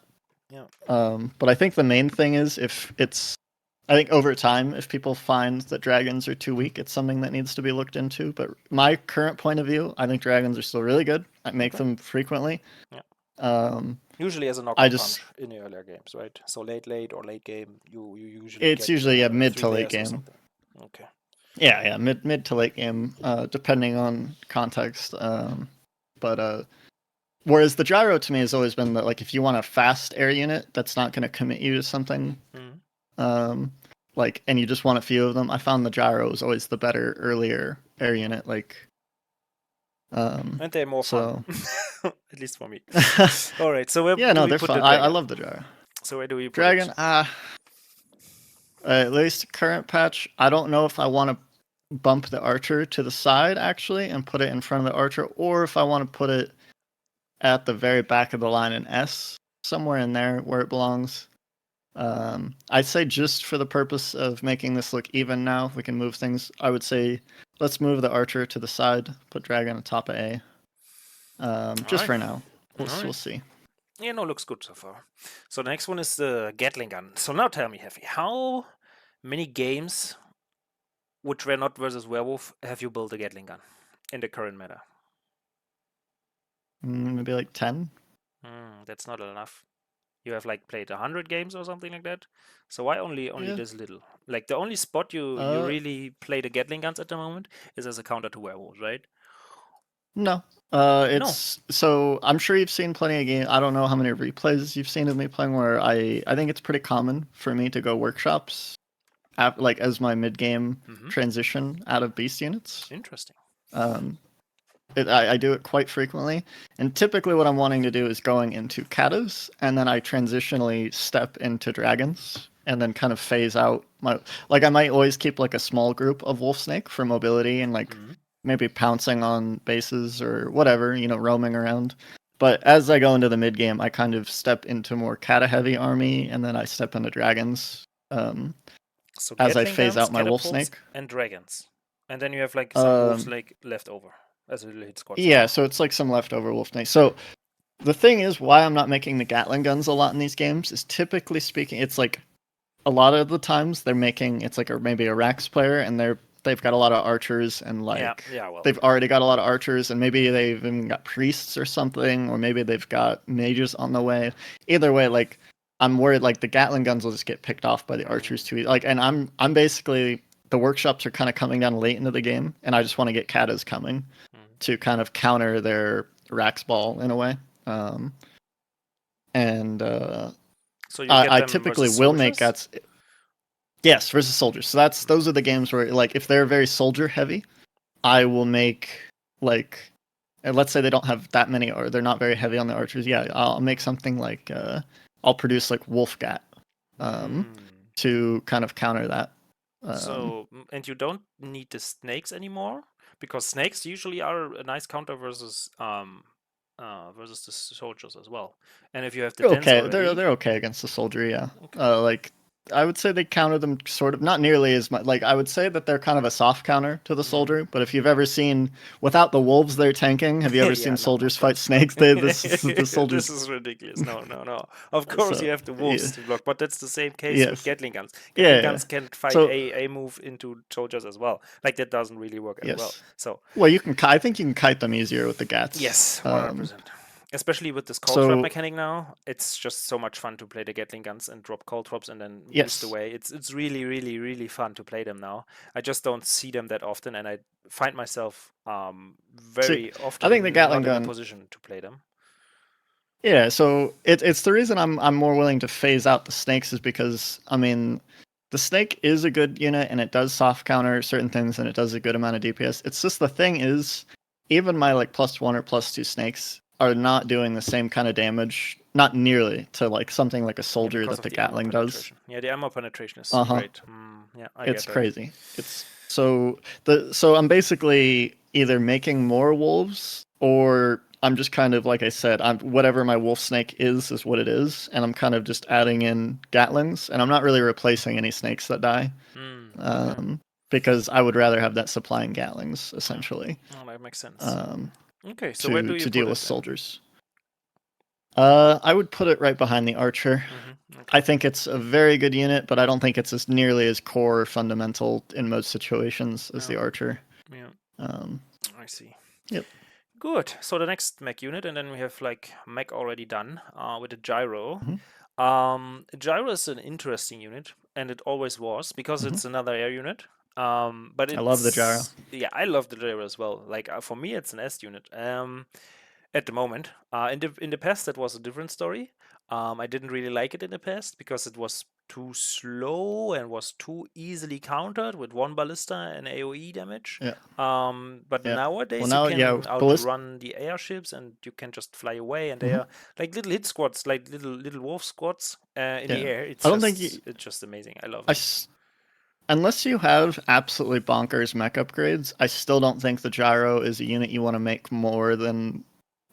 Yeah. But I think the main thing is I think over time, if people find that dragons are too weak, it's something that needs to be looked into. But my current point of view, I think dragons are still really good. I make them frequently. Yeah. Usually as a knockout punch in the earlier games, right? So late or late game, you usually it's usually mid to late game. Okay. Yeah, mid to late game, depending on context. But whereas the gyro to me has always been that like if you want a fast air unit that's not going to commit you to something. And you just want a few of them. I found the gyro was always the better earlier air unit. And they're more fun, at least for me. All right, so they're fun. I love the gyro. So where do we put dragon? At least current patch. I don't know if I want to bump the archer to the side actually and put it in front of the archer, or if I want to put it at the very back of the line in S, somewhere in there where it belongs. I'd say just for the purpose of making this look even now, if we can move things, I would say let's move the archer to the side, put dragon on top of A. Just Alright. for now. We'll Alright. see. Yeah, no, looks good so far. So the next one is the Gatling Gun. So now tell me, Haffey, how many games which were not versus Werewolf have you built a Gatling Gun in the current meta? Maybe like 10? That's not enough. You have like played 100 games or something like that. So why only Yeah. this little? Like the only spot you really play the Gatling guns at the moment is as a counter to werewolves, right? No. It's so I'm sure you've seen plenty of games. I don't know how many replays you've seen of me playing where I think it's pretty common for me to go workshops like as my mid game transition out of beast units. Interesting. I do it quite frequently, and typically what I'm wanting to do is going into katas, and then I transitionally step into dragons, and then kind of phase out my like I might always keep like a small group of wolf snake for mobility and like maybe pouncing on bases or whatever, roaming around. But as I go into the mid game, I kind of step into more kata heavy army, and then I step into dragons. So as I Gatling phase guns, out my wolf catapults, snake. and dragons, and then you have like some wolf snake left over as a little hit squad. Yeah, so it's like some leftover wolf snake. So the thing is, why I'm not making the Gatling guns a lot in these games is typically speaking, it's like a lot of the times they're making it's like maybe a Rax player, and they've got a lot of archers, and like well, they've already got a lot of archers, and maybe they've even got priests or something, or maybe they've got mages on the way. Either way, like I'm worried like the Gatling guns will just get picked off by the archers too. Like, and I'm basically the workshops are kind of coming down late into the game, and I just want to get katas coming to kind of counter their Rax ball in a way. And so you get I them typically versus will make soldiers? guts. Yes, versus soldiers. So those are the games where like if they're very soldier heavy, I will make like and let's say they don't have that many or they're not very heavy on the archers. Yeah, I'll make something like I'll produce like Wolfgat to kind of counter that. And you don't need the snakes anymore because snakes usually are a nice counter versus versus the soldiers as well. And if you have the they're dens okay. already, They're okay against the soldier. Yeah. okay. Like I would say they counter them sort of not nearly as much. Like I would say that they're kind of a soft counter to the soldier. But if you've ever seen without the wolves they're tanking, have you ever seen No, soldiers of fight course. snakes? The soldiers. This is ridiculous. No. Of course So, you have the wolves to block, but that's the same case with yes. Gatling guns. Gatling Yeah. guns can fight So a move into soldiers as well. Like that doesn't really work as well. yes. So Well, you can. I think you can kite them easier with the gats. yes, 100%. Especially with this cold trap So mechanic now, it's just so much fun to play the Gatling guns and drop cold traps and then boost yes. away. It's really, really, really fun to play them now. I just don't see them that often, and I find myself See, very I think the often Gatling not in a gun. position to play them. Yeah, so it's the reason I'm more willing to phase out the snakes is because I mean the snake is a good unit and it does soft counter certain things and it does a good amount of DPS. It's just the thing is even my like +1 or +2 snakes are not doing the same kind of damage, not nearly to like something like a soldier Because that of the the ammo Gatling does. penetration. Yeah, the ammo penetration is Uh-huh. great. Yeah, I It's get that. crazy. It's so I'm basically either making more wolves or I'm just kind of like I said, I'm whatever my wolf snake is what it is, and I'm kind of just adding in gatlings, and I'm not really replacing any snakes that die, Okay. because I would rather have that supplying gatlings essentially. Oh, that makes sense. Um, Okay, so where do you to put deal it with then? soldiers. I would put it right behind the archer. Okay. I think it's a very good unit, but I don't think it's as nearly as core or fundamental in most situations as the archer. Yeah. I see. Yep. Good. So the next mech unit, and then we have like mech already done with the gyro. Gyro is an interesting unit, and it always was because it's another air unit. But I love the gyro. Yeah, I love the gyro as well. Like for me, it's an S unit. At the moment, in the past, that was a different story. I didn't really like it in the past because it was too slow and was too easily countered with one ballista and AOE damage. Yeah. But Yeah. nowadays Well, now, you can ballista. outrun the airships and you can just fly away, and they are like little hit squads, like little wolf squads in the air. I don't think It's just amazing. I love I, it. unless you have absolutely bonkers mech upgrades, I still don't think the gyro is a unit you want to make more than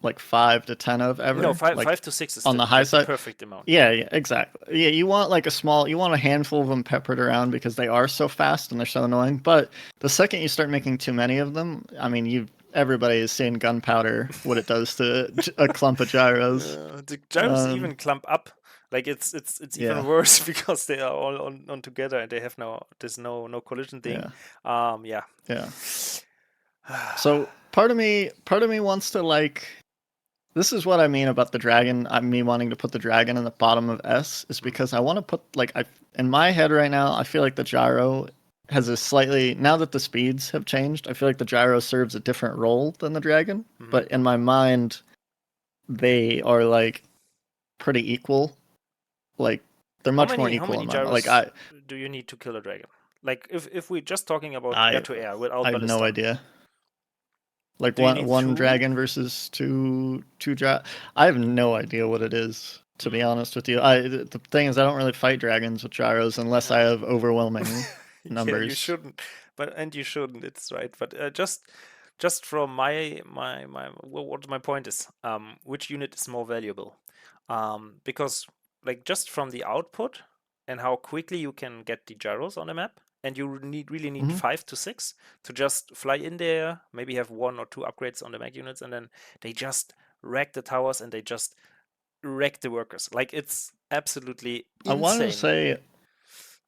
like 5 to 10 of ever. No, like 5 to 6 is on the high like the side. perfect amount. Yeah, exactly. Yeah, you want like you want a handful of them peppered around because they are so fast and they're so annoying. But the second you start making too many of them, I mean, everybody has seen gunpowder, what it does to a clump of gyros. The gyros even clump up. Like it's even Yeah. worse because they are all on together and they have there's no collision thing. Yeah. Yeah. So part of me wants to like. This is what I mean about the dragon. Me wanting to put the dragon in the bottom of S is because I want to put in my head right now. I feel like the gyro has a slightly, now that the speeds have changed, I feel like the gyro serves a different role than the dragon. But in my mind, they are like pretty equal. Like they're much more equal in my mind. Like do you need to kill a dragon? Like if we're just talking about air to air without I have Balista. no idea. Like one dragon versus two I have no idea what it is, to be honest with you. The thing is, I don't really fight dragons with gyros unless I have overwhelming numbers. Yeah, you shouldn't. And you shouldn't. It's right. But just from what my point is, which unit is more valuable? Because like just from the output and how quickly you can get the gyros on a map, and you really need 5 to 6 to just fly in there, maybe have 1 or 2 upgrades on the mech units, and then they just wreck the towers and they just wreck the workers. Like it's absolutely insane. I want to say,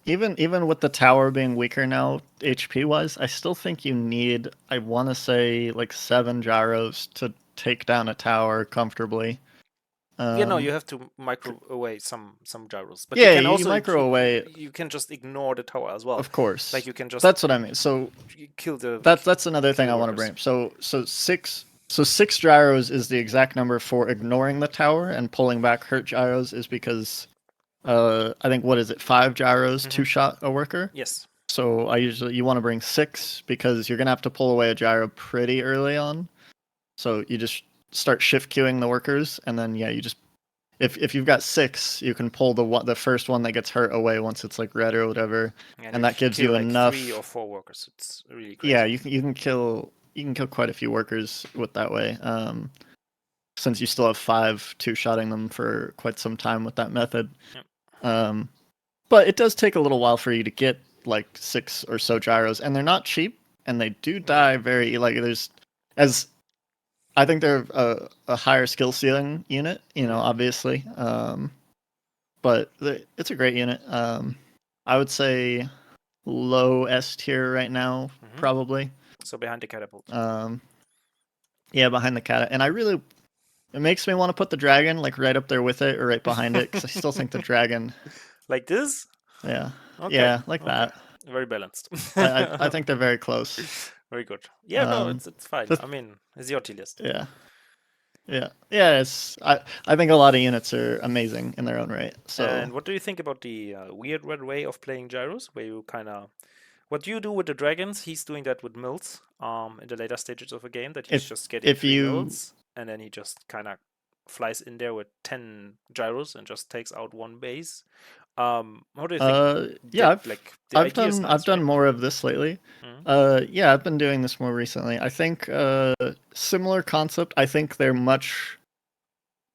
even with the tower being weaker now, HP wise, I still think you need, I want to say, like 7 gyros to take down a tower comfortably. You have to micro away some gyros, but yeah, you can also micro away. You can just ignore the tower as well. Of course, like you can just. That's what I mean. So kill the. That's another thing I want to bring up. So 6 gyros is the exact number for ignoring the tower, and pulling back hurt gyros is because I think, what is it, 5 gyros 2-shot a worker. Yes. So you want to bring 6 because you're gonna have to pull away a gyro pretty early on. So you just start shift queuing the workers, and then you just, if you've got 6, you can pull the first one that gets hurt away once it's like red or whatever, and that gives you enough. 3 or 4 workers. It's really crazy. Yeah, you can kill quite a few workers with that way. Since you still have 5 2-shotting them for quite some time with that method. Yep. But it does take a little while for you to get like 6 or so gyros, and they're not cheap, and they do die very, like, I think they're a higher skill ceiling unit, obviously. But it's a great unit. I would say low S tier right now, probably. So behind the catapult. Yeah, behind the cat. And it makes me want to put the dragon like right up there with it, or right behind it, because I still think the dragon. Like this? Yeah. Okay. Yeah, like that. Very balanced. I think they're very close. Very good. Yeah, no, it's fine. I mean, it's your Tierlist. Yeah. Yeah. I think a lot of units are amazing in their own right. So. And what do you think about the weird red way of playing gyros, where you kind of, what do you do with the dragons? He's doing that with mills. In the later stages of a game, that he's just getting 3 mills, and then he just kind of flies in there with 10 gyros and just takes out 1 base. How do you think? Yeah, I've done more of this lately. Yeah, I've been doing this more recently. I think similar concept. I think they're much,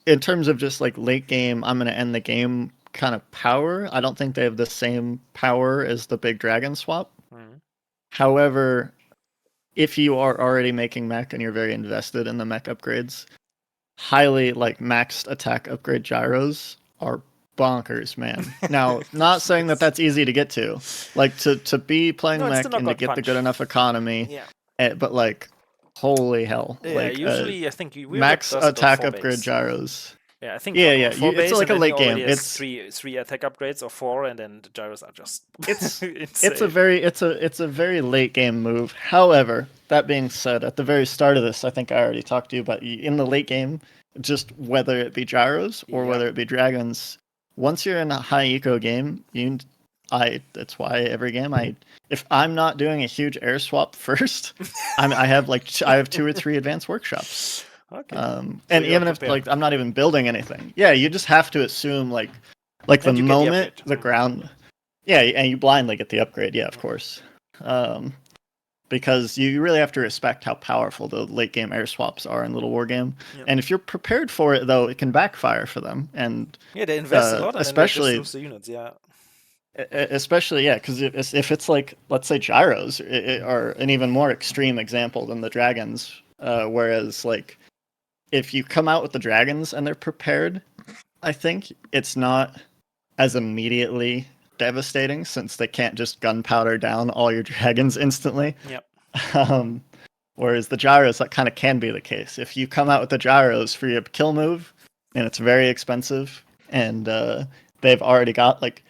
in terms of just like late game, I'm going to end the game kind of power. I don't think they have the same power as the big dragon swap. However, if you are already making mech and you're very invested in the mech upgrades, highly like maxed attack upgrade gyros are bonkers, man. Now, not saying that that's easy to get to, like to be playing mech and to get the good enough economy. Yeah. But like, holy hell! Yeah, like, usually I think max attack upgrade gyros. Yeah, I think. It's like a late game. It's three attack upgrades or 4, and then the gyros are just. It's a very late game move. However, that being said, at the very start of this, I think I already talked to you about, in the late game, just whether it be gyros or whether it be dragons. Once you're in a high eco game, that's why every game if I'm not doing a huge air swap first, I have 2 or 3 advanced workshops. Okay. And even if I'm not even building anything, you just have to assume like the moment the ground, and you blindly get the upgrade, of course. because you really have to respect how powerful the late game air swaps are in Little War Game. Yeah. And if you're prepared for it, though, it can backfire for them. And Yeah, they invest a lot and then they just especially lose the units. Yeah. especially yeah, because if it's like, let's say, gyros are an even more extreme example than the dragons. Whereas like if you come out with the dragons and they're prepared, I think it's not as immediately devastating since they can't just gunpowder down all your dragons instantly. Yep. Um, whereas the gyros, that kind of can be the case. If you come out with the gyros for your kill move, and it's very expensive, and they've already got like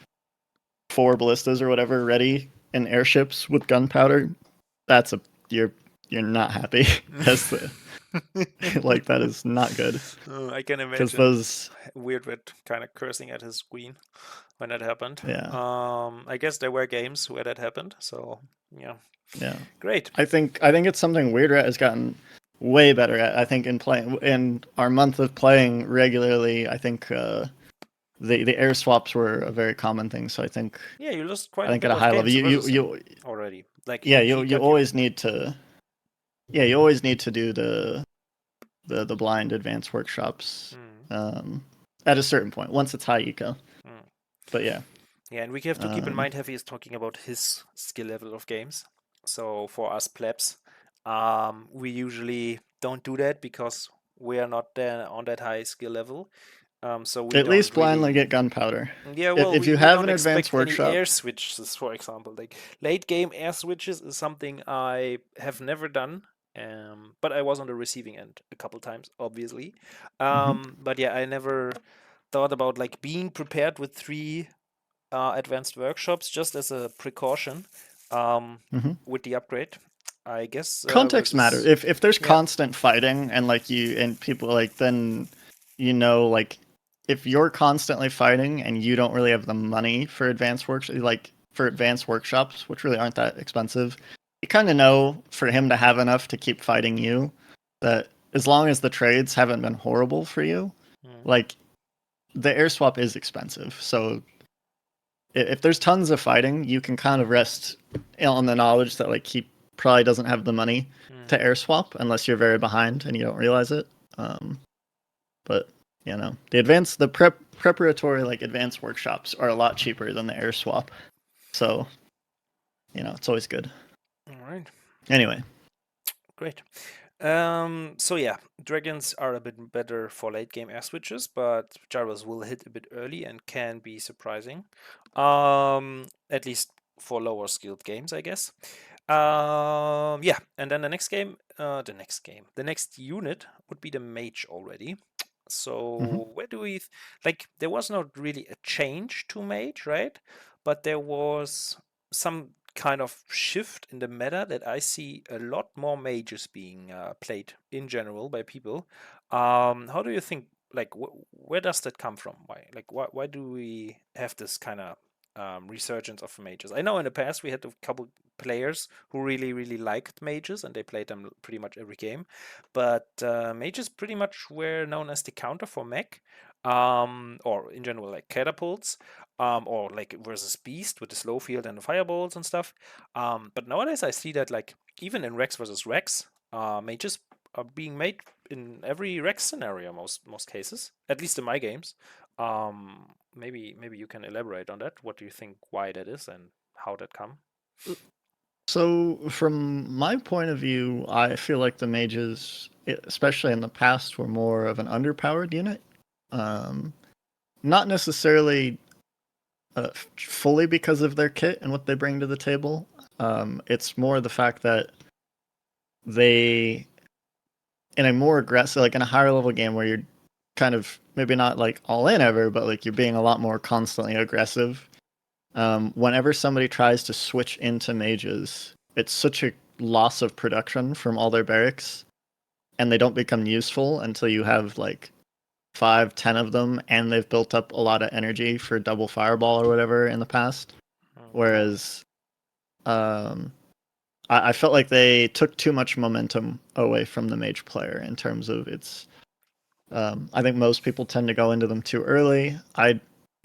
4 ballistas or whatever ready in airships with gunpowder, that's a you're not happy. That's the like that is not good. I can Because imagine those Weirdwit kind of cursing at his screen when that happened. yeah I guess there were games where that happened. So yeah, yeah great. I think it's something Weirdrat has gotten way better at. I think in our month of playing regularly, I think the air swaps were a very common thing. So I think Yeah, you lost quite a at bit a of high level, games versus him you already. Like yeah he you got you. always need to you always need to do the blind advanced workshops at a certain point once it's high eco. But yeah. Yeah, and we have to keep in mind Haffey is talking about his skill level of games. So for us plebs, we usually don't do that because we are not there on that high skill level. So we At don't least blindly really. get gunpowder. Yeah, well, If you we have don't an advanced expect any workshop, air switches, for example. Like late game air switches is something I have never done. But I was on the receiving end a couple times, obviously. But yeah, I never thought about like being prepared with 3 advanced workshops just as a precaution with the upgrade. I guess context matters. versus If there's yeah. constant fighting and like you and people like then like if you're constantly fighting and you don't really have the money for advanced workshops, which really aren't that expensive, you kind of know for him to have enough to keep fighting you, that as long as the trades haven't been horrible for you, like the air swap is expensive. So if there's tons of fighting, you can kind of rest on the knowledge that like he probably doesn't have the money to air swap unless you're very behind and you don't realize it. But the preparatory like advanced workshops are a lot cheaper than the air swap, so it's always good. All right. Anyway, Great. So yeah, dragons are a bit better for late game air switches, but gyros will hit a bit early and can be surprising. At least for lower skilled games, I guess. Yeah, and then the next unit would be the mage already. So where do we like? There was not really a change to mage, right? But there was some kind of shift in the meta that I see a lot more mages being played in general by people. How do you think? Like, where does that come from? Why do we have this kind of resurgence of mages? I know in the past we had a couple players who really liked mages and they played them pretty much every game, but mages pretty much were known as the counter for mech, or in general like catapults, or like versus beast with the slow field and the fireballs and stuff. But nowadays I see that like even in Rex versus Rex, mages are being made in every Rex scenario most cases, at least in my games. Maybe you can elaborate on that. What do you think? Why that is and how that come? so from my point of view, I feel like the mages, especially in the past, were more of an underpowered unit. Not necessarily fully because of their kit and what they bring to the table. It's more the fact that they, in a more aggressive, like in a higher level game where you're kind of maybe not like all in ever, but like you're being a lot more constantly aggressive. Whenever somebody tries to switch into mages, it's such a loss of production from all their barracks, and they don't become useful until you have like 5, 10 of them, and they've built up a lot of energy for double fireball or whatever in the past. Whereas, I felt like they took too much momentum away from the mage player in terms of its. I think most people tend to go into them too early. I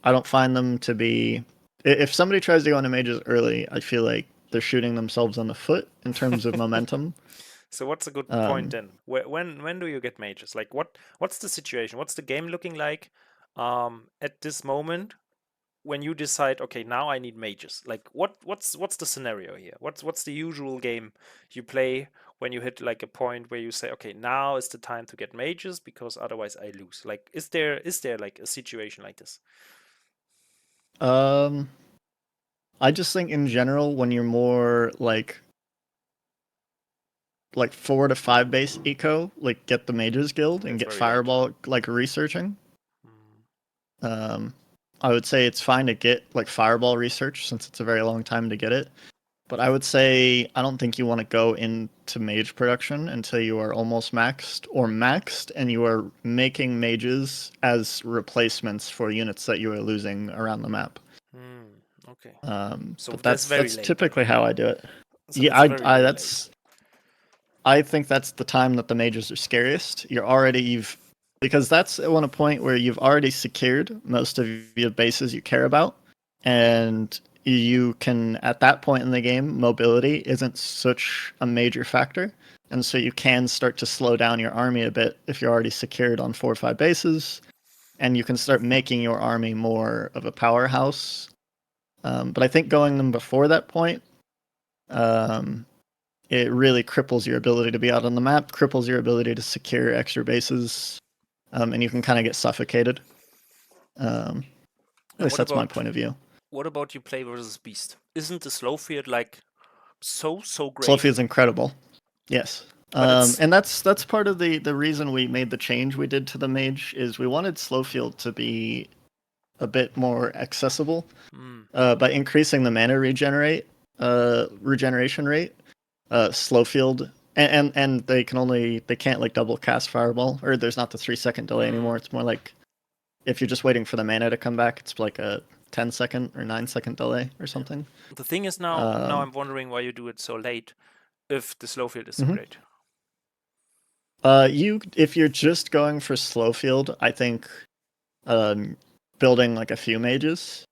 don't find them to be. If somebody tries to go into mages early, I feel like they're shooting themselves in the foot in terms of momentum. So what's a good point Um, then? When do you get mages? Like what's the situation? What's the game looking like at this moment when you decide, okay, now I need mages? Like what's the scenario here? What's the usual game you play when you hit like a point where you say, okay, now is the time to get mages because otherwise I lose? Like is there like a situation like this? um, I just think in general, when you're more like 4 to 5 base eco, like get the Mages Guild and That's get very late. Fireball like researching. Mm, Um, I would say it's fine to get like Fireball research since it's a very long time to get it. But I would say I don't think you want to go into mage production until you are almost maxed or maxed and you are making mages as replacements for units that you are losing around the map. okay. So But that's very that's late then. typically how I do it. So Yeah, that's very, very late. I think that's the time that the mages are scariest. You've because that's at one point where you've already secured most of your bases you care about, and you can at that point in the game mobility isn't such a major factor, and so you can start to slow down your army a bit if you're already secured on 4 or 5 bases, and you can start making your army more of a powerhouse. But I think going them before that point. Um, it really cripples your ability to be out on the map, cripples your ability to secure extra bases, and you can kind of get suffocated. At And least that's my point of view. what about you play versus beast? Isn't the slow field like so great? Slow is incredible. Yes. But it's And that's part of the reason we made the change we did to the mage is we wanted Slowfield to be a bit more accessible mm, by increasing the mana regeneration rate. Slowfield and they can't like double cast Fireball, or there's not the 3 second delay mm. anymore. It's more like if you're just waiting for the mana to come back, it's like a 10 second or 9 second delay or Yeah. something. The thing is now Um, I'm wondering why you do it so late if the slow field is so mhm. great. You if you're just going for Slowfield, I think um, building like a few mages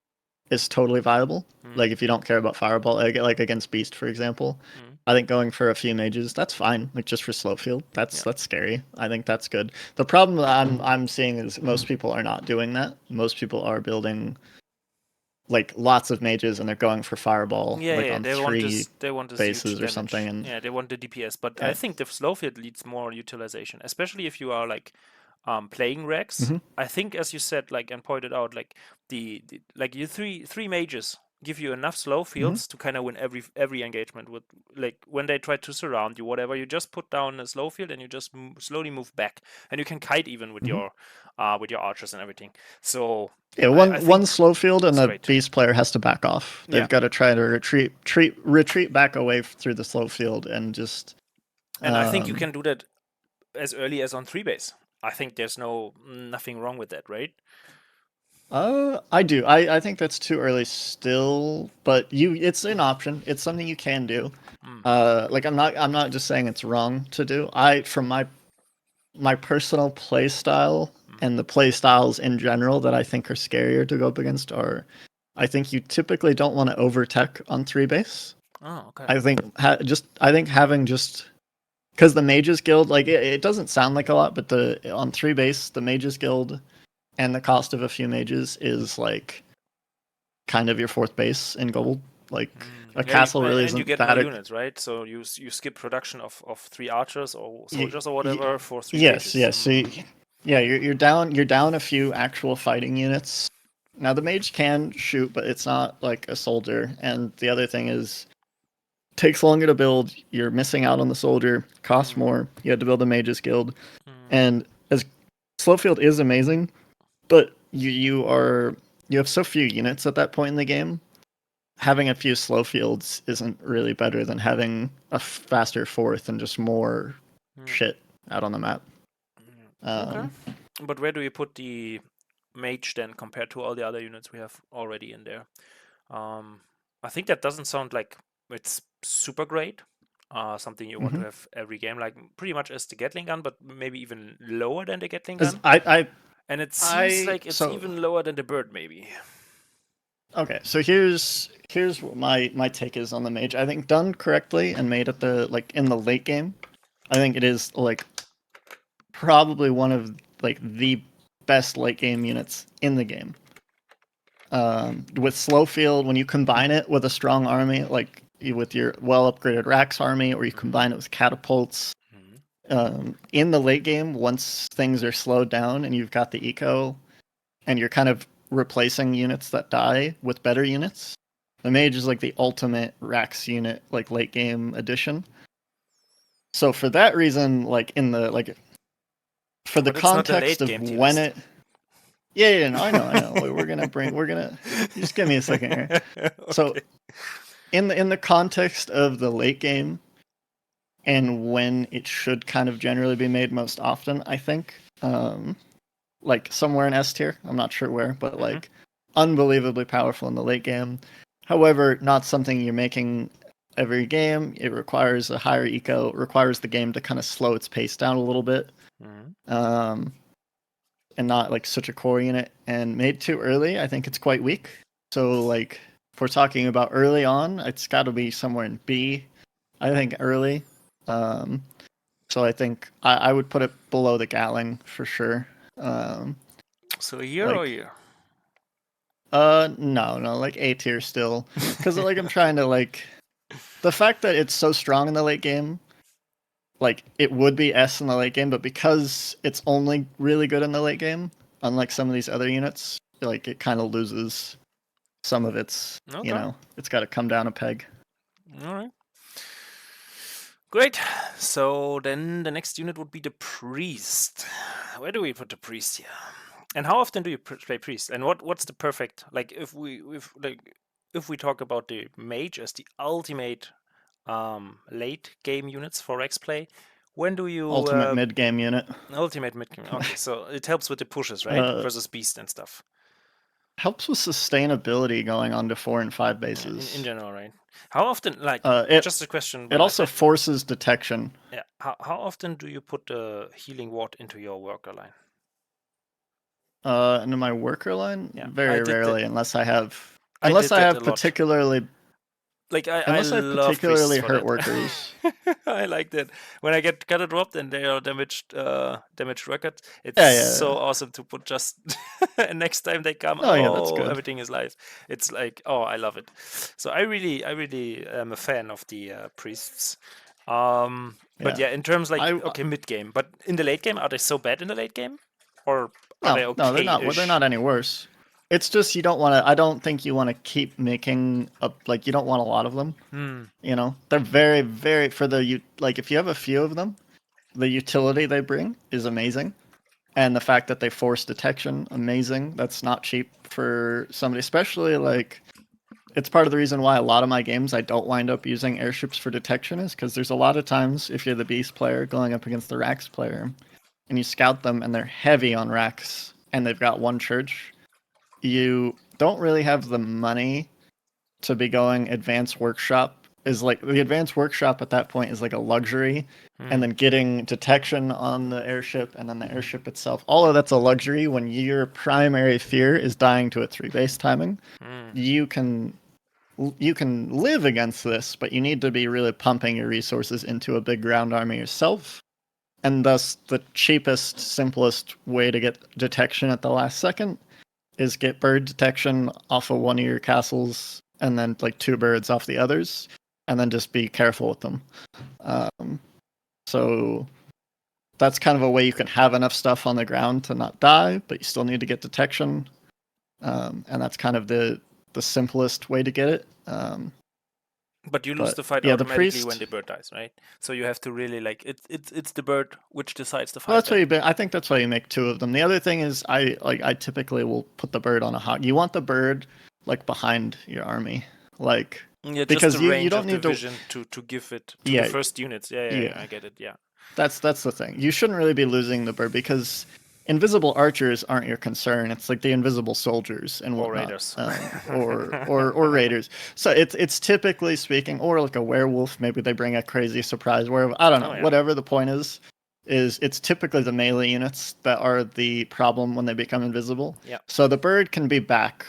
is totally viable. Mm, Like if you don't care about Fireball, like against Beast, for example, mm, I think going for a few mages that's fine. Like just for slow field, yeah. that's scary. I think that's good. The problem that I'm seeing is most people are not doing that. Most people are building like lots of mages and they're going for Fireball Yeah, like yeah, on 3 they want this huge bases or damage. something. And Yeah, they want the DPS, but I yeah, think the slow field leads more utilization, especially if you are like playing Rex. hmm I think as you said, like and pointed out, like the like you three mages give you enough slow hmm fields to kind of win every engagement with like when they try to surround you, whatever, you just put down a slow field and you just slowly move back, and you can kite even hmm with your archers and everything. So yeah. I One think slow field and it's the great. beast player has to back off. Yeah. They've got to try to retreat back away through the slow field and just And I think you um can do that as early as on 3 base. I think there's nothing wrong with that, right? I do. I think that's too early still, but it's an option. It's something you can do. Mm, Like I'm not just saying it's wrong to do. From my personal play style mm. and the play styles in general that I think are scarier to go up against are, I think you typically don't want to overtech on 3 base. Oh, okay. I think having just because the Mages Guild like it doesn't sound like a lot, but the on 3 base the Mages Guild and the cost of a few mages is like kind of your fourth base in gold. Like a Yeah, castle really and you isn't get more that. units, right? So you skip production of 3 archers or soldiers or Y- whatever for 3 mages. yes, yes. So yeah, you're down a few actual fighting units. Now the mage can shoot, but it's not like a soldier. And the other thing is takes longer to build. You're missing out on the soldier. Costs Mm, more. You had to build a mages guild. mm, And as Slowfield is amazing, but you have so few units at that point in the game. Having a few slow fields isn't really better than having a faster fourth and just more mm, shit out on the map. okay. Um, But where do you put the mage then compared to all the other units we have already in there? Um, I think that doesn't sound like it's super great. Something you want to mhm. have every game, like pretty much as the Gatling gun, but maybe even lower than the Gatling As gun. I And it seems I like it's so even lower than the Bird, maybe. Okay, so here's what my take is on the mage. I think done correctly and made at the in the late game, I think it is probably one of the best late game units in the game. With slow field, when you combine it with a strong army, with your well upgraded Rax army, or you combine it with catapults, in the late game, once things are slowed down and you've got the eco, and you're kind of replacing units that die with better units, the mage is the ultimate Rax unit, late game addition. So for that reason, for the But it's not the context late of game tier when list. it, yeah, no, I know. We're gonna just give me a second here. Okay. So in the context of the late game and when it should kind of generally be made most often, I think, somewhere in S tier, I'm not sure where, but unbelievably powerful in the late game. However, not something you're making every game. It requires a higher eco. It requires the game to kind of slow its pace down a little bit, and not such a core unit. And made too early, I think it's quite weak. So if we're talking about early on, it's got to be somewhere in B. I think early. So I think I would put it below the Gatling for sure. So a year or a year? No, A tier still, because I'm trying to the fact that it's so strong in the late game, it would be S in the late game, but because it's only really good in the late game, unlike some of these other units, it kind of loses some of its, it's got to come down a peg. All right. Great. So then the next unit would be the priest. Where do we put the priest here? And how often do you play priest? And what's the perfect, if we talk about the mage as the ultimate late game units for Rex play, when do you Ultimate mid game unit? Ultimate mid game. Okay, so it helps with the pushes, right? Versus beast and stuff. Helps with sustainability going on to 4 and 5 bases. In general, right? How often, just a question. It also forces detection. Yeah. How often do you put the healing ward into your worker line? Into my worker line? Yeah, very rarely, unless I have particularly I love particularly hurt workers. I like that. When I get dropped and they are damaged records, it's so awesome to put just and next time they come, that's good. Everything is live. It's I love it. So I really am a fan of the priests. But in terms mid game, but in the late game, are they so bad in the late game, or are they okay? No, they're not. Well, they're not any worse. It's just you don't want to. I don't think you want to keep making up. You don't want a lot of them. They're very, very for the if you have a few of them, the utility they bring is amazing, and the fact that they force detection, amazing. That's not cheap for somebody, especially It's part of the reason why a lot of my games I don't wind up using airships for detection is because there's a lot of times if you're the beast player going up against the Rax player, and you scout them and they're heavy on Rax and they've got one church. You don't really have the money to be going advanced workshop. Is the advanced workshop at that point is a luxury, and then getting detection on the airship and then the airship itself, all of that's a luxury when your primary fear is dying to a 3 base timing. You can live against this, but you need to be really pumping your resources into a big ground army yourself. And thus the cheapest, simplest way to get detection at the last second is get bird detection off of one of your castles and then 2 birds off the others, and then just be careful with them. So that's kind of a way you can have enough stuff on the ground to not die, but you still need to get detection. And that's kind of the simplest way to get it. But you lose the fight automatically when the bird dies, right? So you have to really it's the bird which decides the fight. Well, I think that's why you make 2 of them. The other thing is I typically will put the bird on a hot. You want the bird behind your army, because you don't need vision to give it to the first units. Yeah, I get it. Yeah, that's the thing. You shouldn't really be losing the bird because invisible archers aren't your concern. It's the invisible soldiers and whatnot. Or raiders. or raiders. So it's typically speaking, or a werewolf. Maybe they bring a crazy surprise werewolf. I don't know. Whatever the point is it's typically the melee units that are the problem when they become invisible. Yeah. So the bird can be back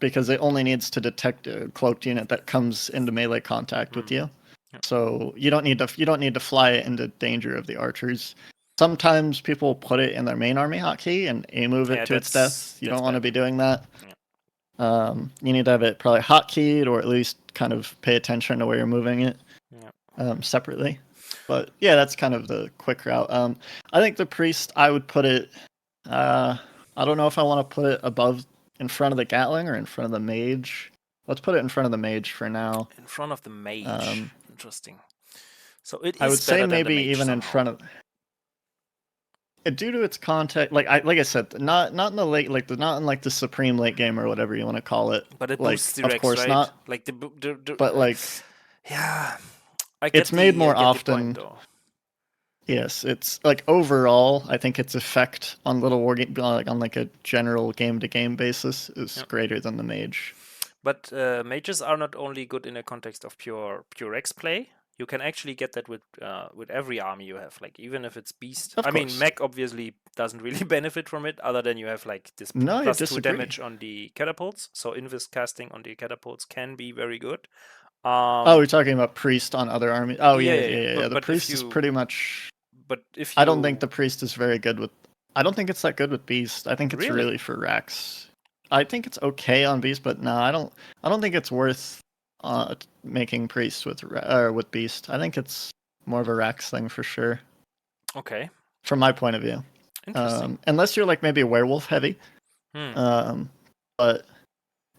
because it only needs to detect a cloaked unit that comes into melee contact with you. Yep. So you don't need to fly it into danger of the archers. Sometimes people put it in their main army hotkey and move it to its death. You don't want to be doing that. Yeah. You need to have it probably hotkeyed, or at least kind of pay attention to where you're moving it separately. But yeah, that's kind of the quick route. I think the priest, I would put it. I don't know if I want to put it above, in front of the Gatling or in front of the Mage. Let's put it in front of the Mage for now. In front of the Mage. Interesting. So it is I would say better than maybe the Mage even somehow. in front of. Due to its context, like I said, not in the late, not in like the supreme late game or whatever you want to call it. But it like, boosts the of Rex, course right? not. Like but like, yeah, I get it's made more I get often. the point, though. Yes, it's like overall, I think its effect on little war game, like on like a general game to game basis, is greater than the Mage. But mages are not only good in a context of pure Rex play. You can actually get that with every army you have. Like even if it's beast. Of I course. mean, mech obviously doesn't really benefit from it, other than you have like this No, plus 2 damage on the catapults. So invis casting on the catapults can be very good. We're talking about priest on other armies. Oh yeah. The but priest is pretty much. But if I don't think the priest is very good with. I don't think it's that good with beast. I think it's Really? really for Rax. I think it's okay on beast, but no, I don't think it's worth making priest with beast. I think it's more of a Rax thing for sure. Okay. From my point of view. Interesting. Unless you're like maybe a werewolf heavy. But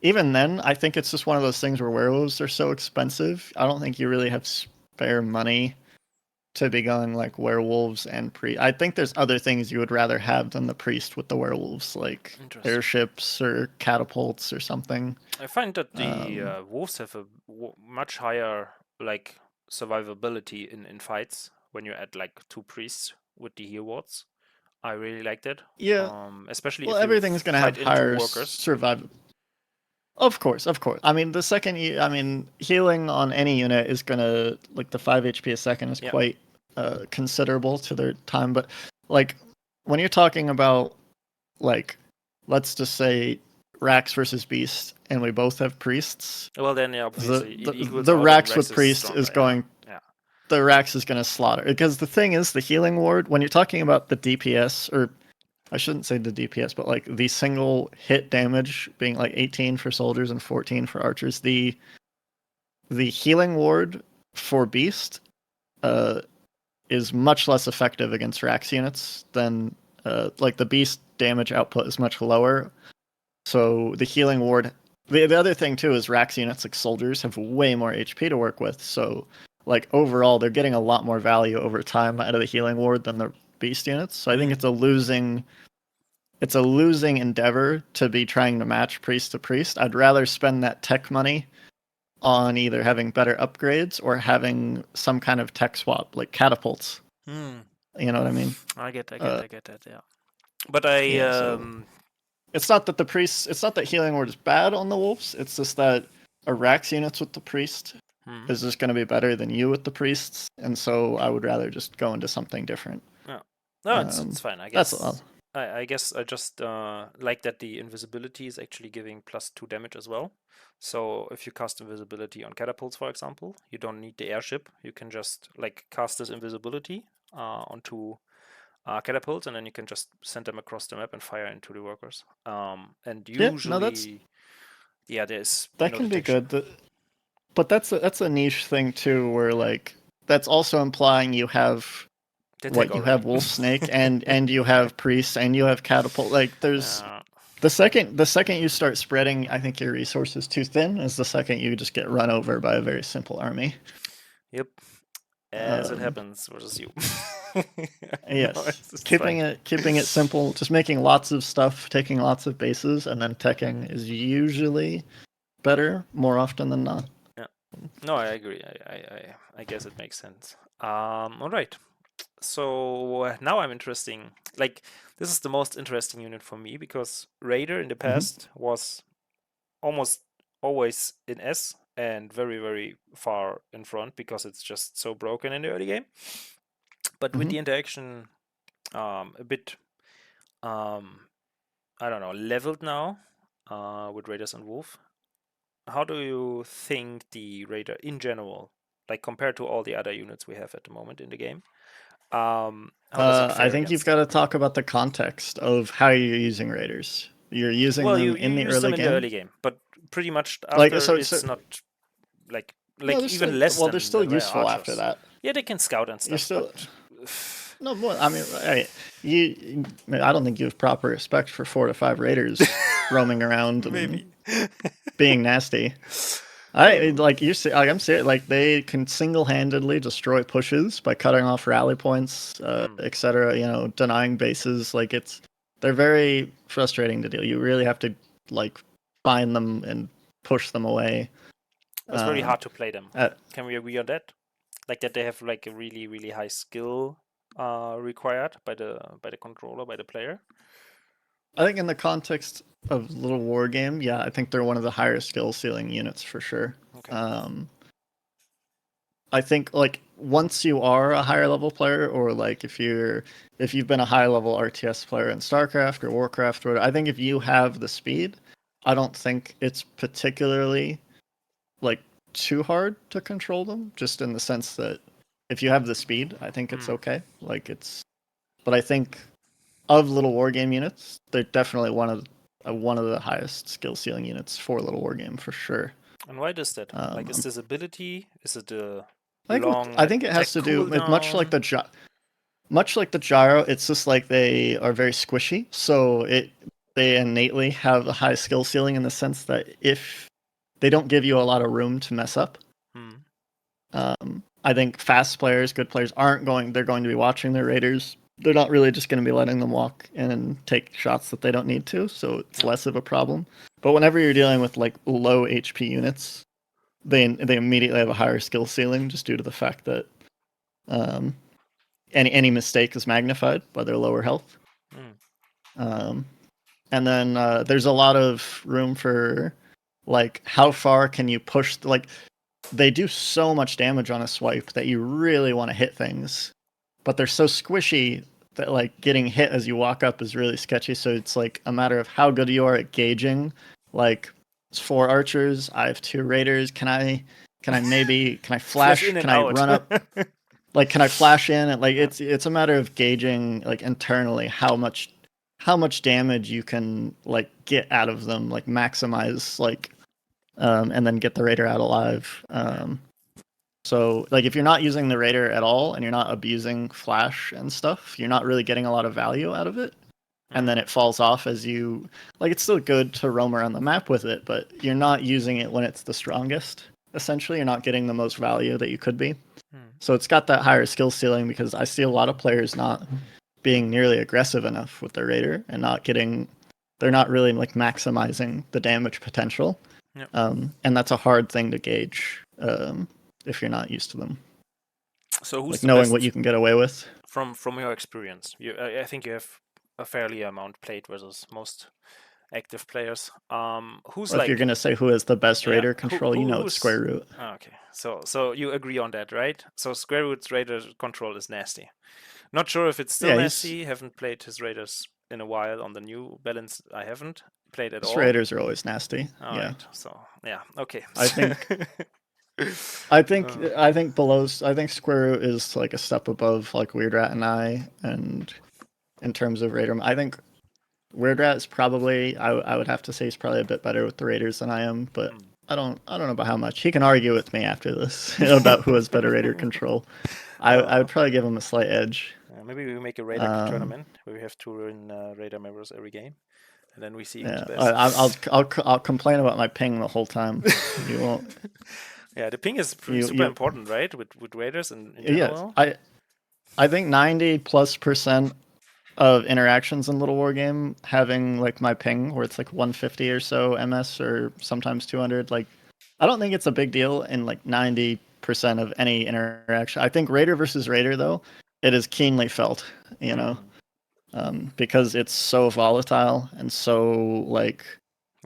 even then, I think it's just one of those things where werewolves are so expensive. I don't think you really have spare money to be going like werewolves and priest. I think there's other things you would rather have than the priest with the werewolves, like airships or catapults or something. I find that the wolves have a much higher like survivability in fights when you add like 2 priests with the heal wards. I really like that. Yeah. Especially well, if everything's going to have higher workers. survival. Of course. I mean, the second healing on any unit is going to, like, the 5 HP a second is quite considerable to their time. But, like, when you're talking about, like, let's just say Rax versus Beast, and we both have priests. Well, then, yeah, obviously, the Rax with Priest is going. Yeah. The Rax is going to slaughter. Because the thing is, the healing ward, when you're talking about the DPS, or I shouldn't say the DPS, but like the single hit damage being like 18 for soldiers and 14 for archers, the healing ward for Beast is much less effective against Rax units than like the Beast damage output is much lower. So the healing ward. The other thing too is Rax units like soldiers have way more HP to work with. So like overall, they're getting a lot more value over time out of the healing ward than the Beast units. So I think it's a losing endeavor to be trying to match priest to priest. I'd rather spend that tech money on either having better upgrades or having some kind of tech swap, like catapults. You know what I mean? I get that, yeah. But it's not that it's not that healing ward is bad on the wolves. It's just that a Rax units with the priest is just going to be better than you with the priests, and so I would rather just go into something different. Yeah. No, it's fine. I guess. That's all. I guess I just like that the invisibility is actually giving +2 damage as well. So if you cast invisibility on catapults, for example, you don't need the airship. You can just like cast this invisibility onto catapults, and then you can just send them across the map and fire into the workers. And usually, there's that can be good. But that's a niche thing too, where like that's also implying you have you have wolf snake and you have priests and you have catapult. Like there's the second you start spreading, I think your resources too thin is the second you just get run over by a very simple army. Yep. As it happens versus you. Yes. Keeping it simple, just making lots of stuff, taking lots of bases, and then teching is usually better more often than not. Yeah. No, I agree. I guess it makes sense. All right. So now I'm interesting. Like this is the most interesting unit for me because Raider in the past was almost always in S and very, very far in front because it's just so broken in the early game. But with the interaction a bit I don't know, leveled now, with Raiders and Wolf. How do you think the Raider in general, like compared to all the other units we have at the moment in the game, how does it I fare think you've against got them? to talk about the context of how you're using raiders. You're using Well, them you in the use them early in the game, early game, but pretty much like after so. it's not like No, they're even still less they're than still the rare useful after archers. that. Yeah, they can scout and You're stuff, still but no more. I mean, I don't think you have proper respect for 4 to 5 raiders roaming around and maybe. being nasty. Um, Like you say, like I'm serious. Like they can single-handedly destroy pushes by cutting off rally points, hmm. etc. You know, denying bases. Like they're very frustrating to deal. You really have to like find them and push them away. It's very Uh, hard to play them. at, Can we agree on that? Like that they have like a really really high skill required by the controller by the player. I think in the context of Little War Game, yeah, I think they're one of the higher skill ceiling units for sure. Okay. I think like once you are a higher level player, or like if you've been a high level RTS player in StarCraft or Warcraft, or I think if you have the speed, I don't think it's particularly like too hard to control them. Just in the sense that if you have the speed, I think it's Hmm. okay. Like but I think of Little War Game units, they're definitely one of the highest skill ceiling units for Little War Game for sure. And why does that? Like, is Um, this ability? Is it the I long think it has attack to do with cooldown? much like the gyro. It's just like they are very squishy, so they innately have a high skill ceiling in the sense that if they don't give you a lot of room to mess up. Hmm. I think fast players, good players, aren't going. They're going to be watching their raiders. They're not really just going to be letting them walk in and take shots that they don't need to. So it's Yeah. less of a problem. But whenever you're dealing with like low HP units, they immediately have a higher skill ceiling just due to the fact that um, any mistake is magnified by their lower health. Hmm. Um, and then there's a lot of room for like how far can you push like they do so much damage on a swipe that you really want to hit things, but they're so squishy that like getting hit as you walk up is really sketchy. So it's like a matter of how good you are at gauging. Like it's 4 archers, I have 2 raiders. Can I Flash flash? in and Can I out. run up? Like can I flash in? And like Yeah. it's a matter of gauging like internally how much damage you can like get out of them, like maximize like and then get the raider out alive. Yeah. So, like, if you're not using the Raider at all and you're not abusing Flash and stuff, you're not really getting a lot of value out of it. And then Hmm. it falls off as you like. It's still good to roam around the map with it, but you're not using it when it's the strongest. Essentially, you're not getting the most value that you could be. Hmm. So it's got that higher skill ceiling because I see a lot of players not being nearly aggressive enough with their Raider and not getting. They're not really like maximizing the damage potential, Yeah. and that's a hard thing to gauge. If you're not used to them. So who's Like the knowing what best you can get away with. from your experience? I think you have a fairly amount played versus most active players. Who's Or if you're like gonna say who has the best yeah raider control, you know it's who's square root. okay. So you agree on that, right? So Square Root's Raider control is nasty. Not sure if it's still Yeah, he's nasty. Haven't played his Raiders in a while on the new balance. I haven't played at his all. raiders are always nasty. All Yeah, right. So yeah. Okay. I think uh, I think square root is like a step above like Weird Rat and and in terms of raider, I think Weird Rat is probably I would have to say he's probably a bit better with the raiders than I am, but hmm. I don't know about how much. He can argue with me after this about who has better raider control. I uh, would probably give him a slight edge. maybe we make a Raider Um, tournament where we have to win Raider members every game, and then we see who's Yeah, best. I'll complain about my ping the whole time. You won't. Yeah, the ping is super You important, right? With Raiders in yes. general. I think 90+% of interactions in Little War Game having like my ping where it's like 150 or so ms or sometimes 200. Like I don't think it's a big deal in like 90% of any interaction. I think Raider versus Raider though, it is keenly felt. You know, Hmm. because it's so volatile and so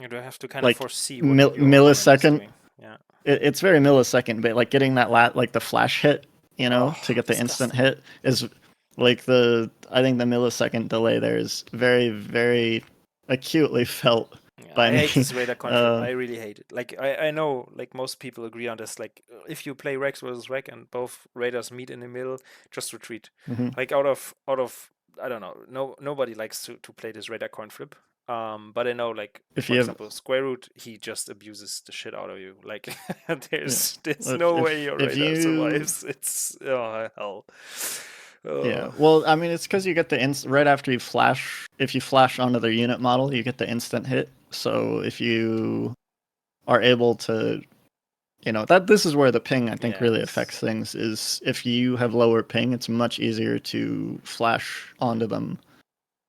You do have to kind of like foresee what your opponent is millisecond. doing. Yeah. It's very millisecond, but like getting that like the flash hit, you know, Oh, to get the instant disgusting. hit is like I think the millisecond delay there is very acutely felt. Yeah, by I hate me. this radar conflict. I really hate it. Like I know like most people agree on this. Like if you play Rex versus Rec and both raiders meet in the middle, just retreat. Mhm. Like out of I don't know. Nobody likes to play this radar coin flip. But I know like If for you have, example Square Root, he just abuses the shit out of you. Like yeah, there's no way your if radar you, survives. It's oh hell. yeah, Uh, well, I mean, it's because you get the right after you flash. If you flash onto their unit model, you get the instant hit. So if you are able to, that this is where the ping I think really yes. affects things. Is if you have lower ping, it's much easier to flash onto them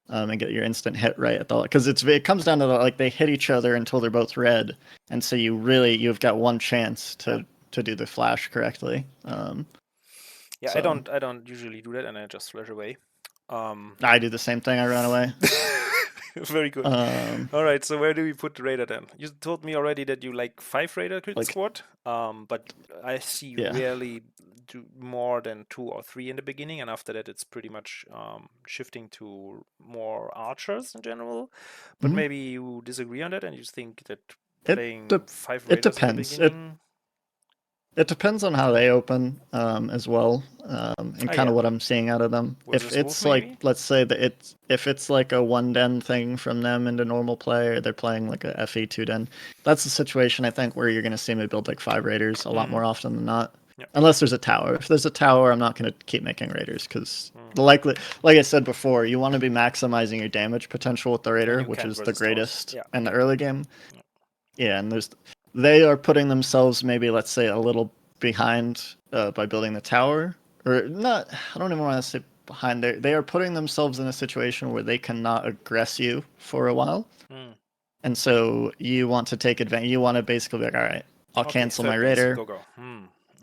and get your instant hit right at the, because it comes down to like they hit each other until they're both red, and so you've got one chance to do the flash correctly. Yeah, I So don't usually do that, and I just flash away. Um, I do the same thing. I run away. Very good. Um, All right, so where do we put the raider then? You told me already that you like 5 raider crit like squad, but I see you yeah. rarely do more than 2 or 3 in the beginning, and after that it's pretty much shifting to more archers in general. But Mhm. maybe you disagree on that, and you think that It playing de- 5 it raiders in the depends. beginning. It depends on how they open as well, and Ah, kind yeah, of what I'm seeing out of them. If versus wolf it's like, maybe. let's say that if it's like a one den thing from them into normal play, or they're playing like a FE two den, that's the situation I think where you're going to see me build like 5 raiders a lot Mm, more often than not. yeah. Unless there's a tower. If there's a tower, I'm not going to keep making raiders because Mm. the likely, like I said before, you want to be maximizing your damage potential with the And raider, you which can't is the versus towers. greatest Yeah, I in the get it. early game. Yeah. Yeah, and they are putting themselves maybe, let's say, a little behind by building the tower, or not. I don't even want to say behind. They are putting themselves in a situation where they cannot aggress you for a while, Mm. and so you want to take advantage. You want to basically be like, all right, I'll Okay, cancel my third base, raider. go go.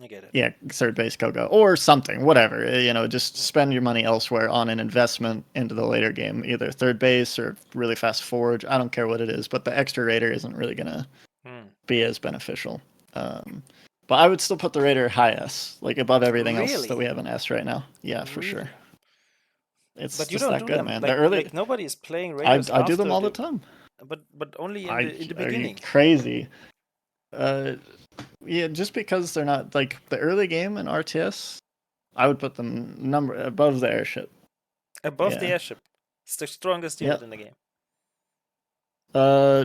I get it. Yeah, third base, go, or something, whatever. Just spend your money elsewhere on an investment into the later game, either third base or really fast forward. I don't care what it is, but the extra raider isn't really gonna Mm. be as beneficial. Um, but I would still put the Raider high S, like above everything else that we Really? have in S right now. Yeah, for sure. Really? It's But you just don't that do good, them man. The like early, nobody is playing I raiders I do them after all the the time. but only in I the Are you beginning. crazy? Uh, yeah, just because they're not like the early game in RTS, I would put them number above the airship. Above the Yeah, airship. It's the strongest yeah. unit in the game.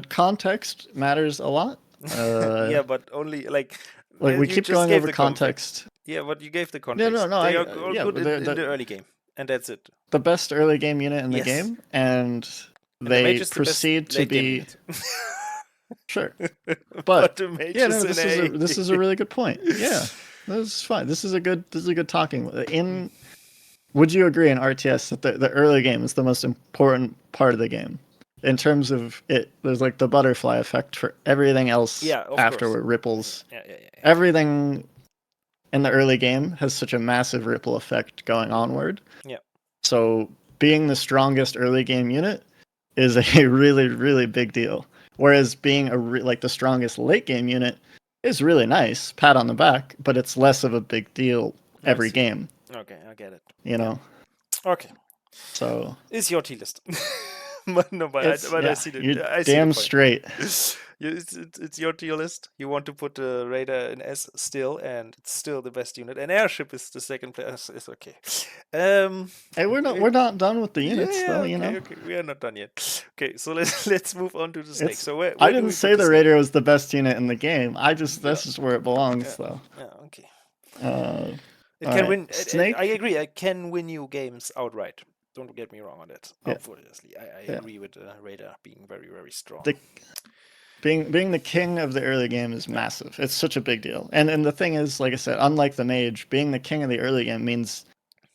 Context matters a lot. Uh, Yeah, but only like like we you keep just going gave over the context. context. Yeah, but you gave the No, no, context. no. They are all Yeah, good but in the early game, and that's it. the best early game unit in the Yes. game, and And the mage they is the best proceed to late game be unit. sure. But But the mage yeah, is no, in this is a A. really good point. Yeah, this is fine. This is a good talking. In Would you agree in RTS that the early game is the most important part of the game? In terms of it, there's like the butterfly effect for everything else Yeah, of course. afterward, ripples. Yeah. Everything in the early game has such a massive ripple effect going onward. Yeah. So being the strongest early game unit is a really, really big deal. Whereas being like the strongest late game unit is really nice, pat on the back, but it's less of a big deal I every see. game, Okay, I get it. you Yeah. know. Okay. So Is your T-list. But no, it's but yeah, you're I see the damn point. straight. It's your tier list. You want to put the Raider in S still, and it's still the best unit. And Airship is the second place. It's okay. Um, Hey, we're not done with the units yeah, though, you okay, know. okay. We are not done yet. Okay, so let's move on to the snake. It's So I where do didn't we put say the the snake? Raider was the best unit in the game. Yeah, That's just where it yeah, belongs though. yeah. Okay. Uh, It all can right, win. I Snake. agree. It can win you games outright. Don't get me wrong on that. Yeah, Obviously, I yeah. agree with Raider being very, very strong. The being the king of the early game is Yeah. massive. It's such a big deal. And the thing is, like I said, unlike the mage, being the king of the early game means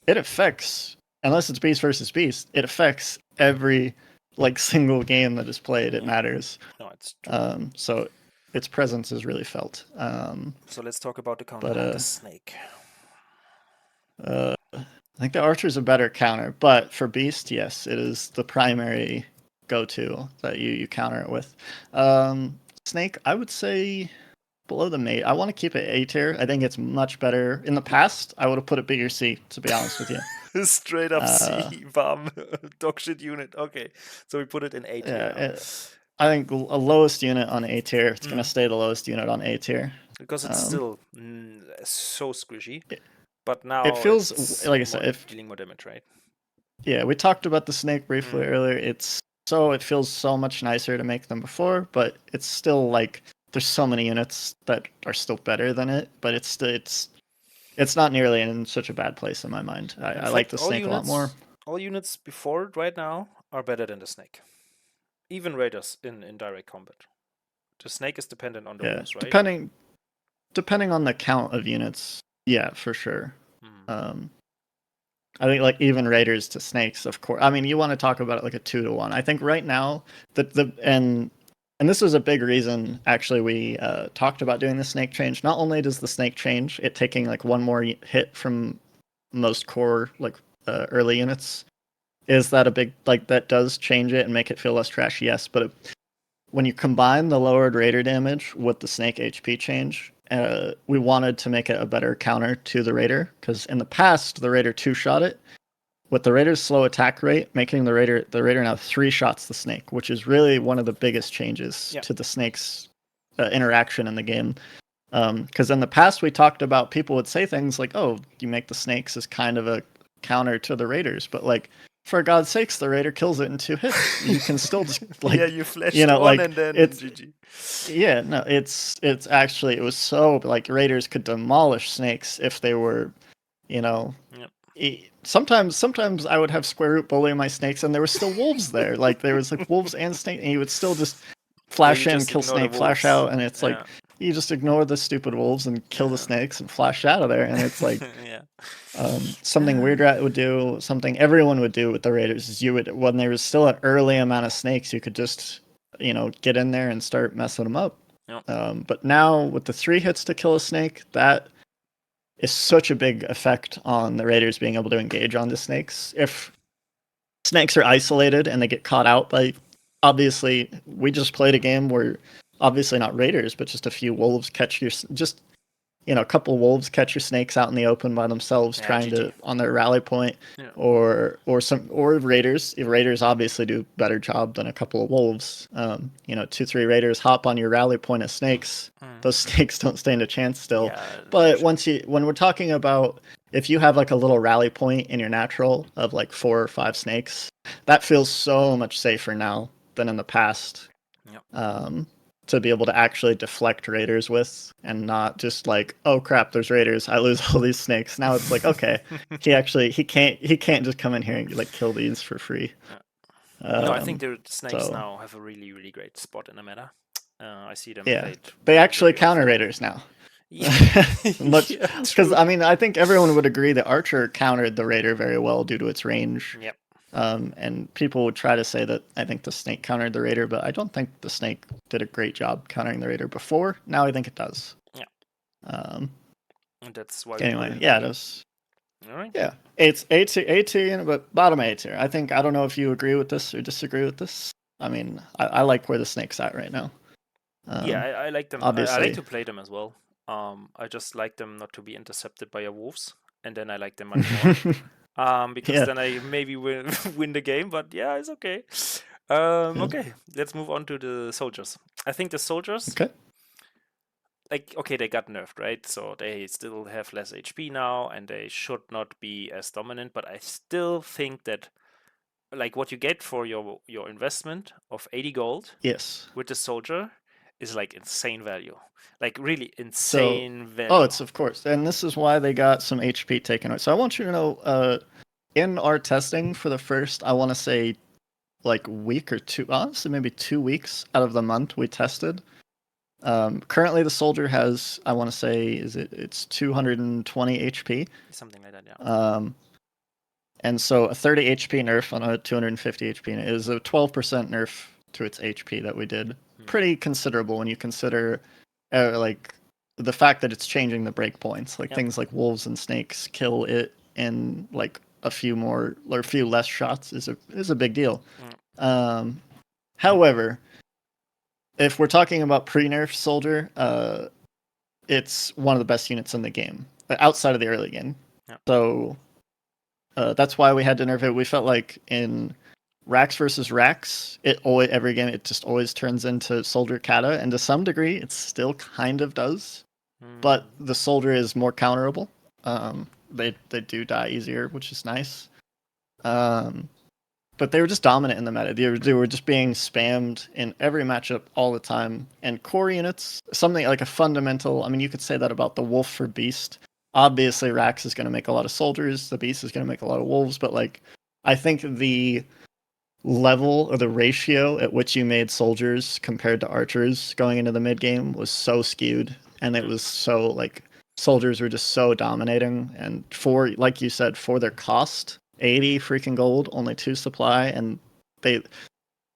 it affects, unless it's beast versus beast, it affects every like single game that is played. It Yeah. matters. No, it's true. So its presence is really felt. So let's talk about the counter, But the snake. I think the archer's a better counter. But for beast, yes, it is the primary go-to that you counter it with. Snake, I would say below the mate. I want to keep it A tier. I think it's much better. In the past, I would have put it bigger C, to be honest with you. Straight up Uh, C, bomb, dog shit unit. Okay, so we put it in A tier yeah, now. I think a lowest unit on A tier. It's gonna Mm. stay the lowest unit on A tier. Because it's still so squishy. But now It feels it's like I said, dealing more damage, right? yeah, we talked about the snake briefly earlier. It feels so much nicer to make than before, but it's still like there's so many units that are still better than it, but it's not nearly in such a bad place in my mind. In I like fact, the snake a lot more. all units before it right now are better than the snake. Even raiders in direct combat. The snake is dependent on the Yeah, wolves, right? depending on the count of units, yeah, for sure. Mm. I think like even raiders to snakes, of course. I mean, you want to talk about it like a 2-to-1. I think right now and this was a big reason actually we talked about doing the snake change. Not only does the snake change, it taking like one more hit from most core like early units. Is that a big like that does change it and make it feel less trashy? Yes, but when you combine the lowered raider damage with the snake HP change, we wanted to make it a better counter to the raider because in the past the raider two shot it with the raider's slow attack rate, making the raider now three shots the snake, which is really one of the biggest changes to the snake's interaction in the game. Because in the past we talked about people would say things like, "Oh, you make the snakes as kind of a counter to the raiders," but like for God's sakes, the raider kills it in 2 hits. You can still just like yeah, you flashed one like and then it's GG. yeah, no, it's actually it was so like raiders could demolish snakes if they were, you know, Yep. sometimes I would have square root bully my snakes and there was still wolves there. Like there was like wolves and snake, and you would still just Yeah, flash you in, just kill ignore the snake, flash wolves. out, and it's like Yeah. you just ignore the stupid wolves and kill the snakes and flash out of there. And it's like yeah. something Weird Rat would do, something everyone would do with the raiders is you would when there was still an early amount of snakes, you could just get in there and start messing them up. Yep. But now with the 3 hits to kill a snake, that is such a big effect on the raiders being able to engage on the snakes. If snakes are isolated and they get caught out by, obviously, we just played a game where obviously not raiders, but just a few wolves catch your just a couple wolves catch your snakes out in the open by themselves trying GG. to on their rally point, Yeah. or raiders. Raiders obviously do a better job than a couple of wolves. 2-3 raiders hop on your rally point of snakes. Those snakes don't stand a chance still. Yeah, but when we're talking about if you have like a little rally point in your natural of like 4 or 5 snakes, that feels so much safer now than in the past. Yep. To be able to actually deflect raiders with and not just like, oh crap, there's raiders, I lose all these snakes. Now it's like, okay, he can't just come in here and like kill these for free. No, I think the snakes now have a really, really great spot in the meta. I see them played. They actually counter raiders now. Yeah. Because I mean, I think everyone would agree that Archer countered the raider very well due to its range. Yep. And people would try to say that I think the snake countered the raider, but I don't think the snake did a great job countering the raider before. Now I think it does. Yeah. And that's why. Anyway, yeah, it is. All right. Yeah, it's A tier, but bottom A tier. I think I don't know if you agree with this or disagree with this. I mean, I like where the snake's at right now. Yeah, I like them. Obviously, I like to play them as well. I just like them not to be intercepted by your wolves, and then I like them much more. Because then I maybe win the game, but yeah, it's okay. Okay, let's move on to the soldiers. I think the soldiers, they got nerfed, right? So they still have less HP now, and they should not be as dominant. But I still think that, like, what you get for your investment of 80 gold, with the soldier, is like insane value. Like really insane value. Oh, it's of course, and this is why they got some HP taken away. So I want you to know, in our testing for the first, I want to say, like week or two, honestly, maybe 2 weeks out of the month we tested. Currently, the soldier has, I want to say, it's 220 HP, something like that, yeah. And so a 30 HP nerf on a 250 HP is a 12% nerf to its HP that we did. Pretty considerable when you consider, like, the fact that it's changing the breakpoints. Like things like wolves and snakes kill it in like a few more or a few less shots is a big deal. However, if we're talking about pre-nerf soldier, it's one of the best units in the game outside of the early game. So that's why we had to nerf it. We felt like in Racks versus racks, every game it just always turns into soldier kata, and to some degree it still kind of does. But the soldier is more counterable. They do die easier, which is nice. But they were just dominant in the meta. They were just being spammed in every matchup all the time. And core units, something like a fundamental. I mean, you could say that about the wolf for beast. Obviously, Rax is going to make a lot of soldiers. The beast is going to make a lot of wolves. But like, I think the level or the ratio at which you made soldiers compared to archers going into the mid game was so skewed, and it was so like soldiers were just so dominating. And for, like you said, for their cost, 80 freaking gold, only 2 supply, and they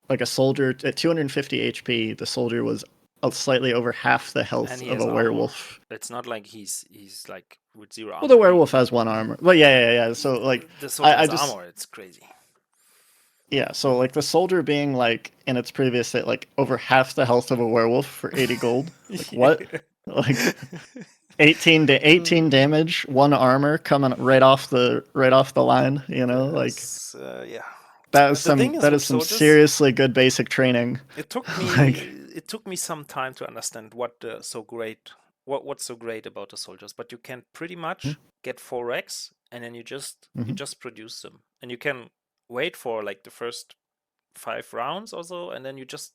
like a soldier at 250 HP, the soldier was slightly over half the health of a werewolf. It's not like he's like with 0 armor. Well, the werewolf has 1 armor. Well, yeah. So like the soldier has just armor. It's crazy. Yeah, so like the soldier being like in its previous state, like over half the health of a werewolf for 80 gold. Like what? Like 18 damage, 1 armor coming right off the line, you know? Like yeah. That is some seriously good basic training. It took me it took me some time to understand what's so great about the soldiers, but you can pretty much get 4 X and then you just produce them. And you can wait for like the first 5 rounds or so, and then you just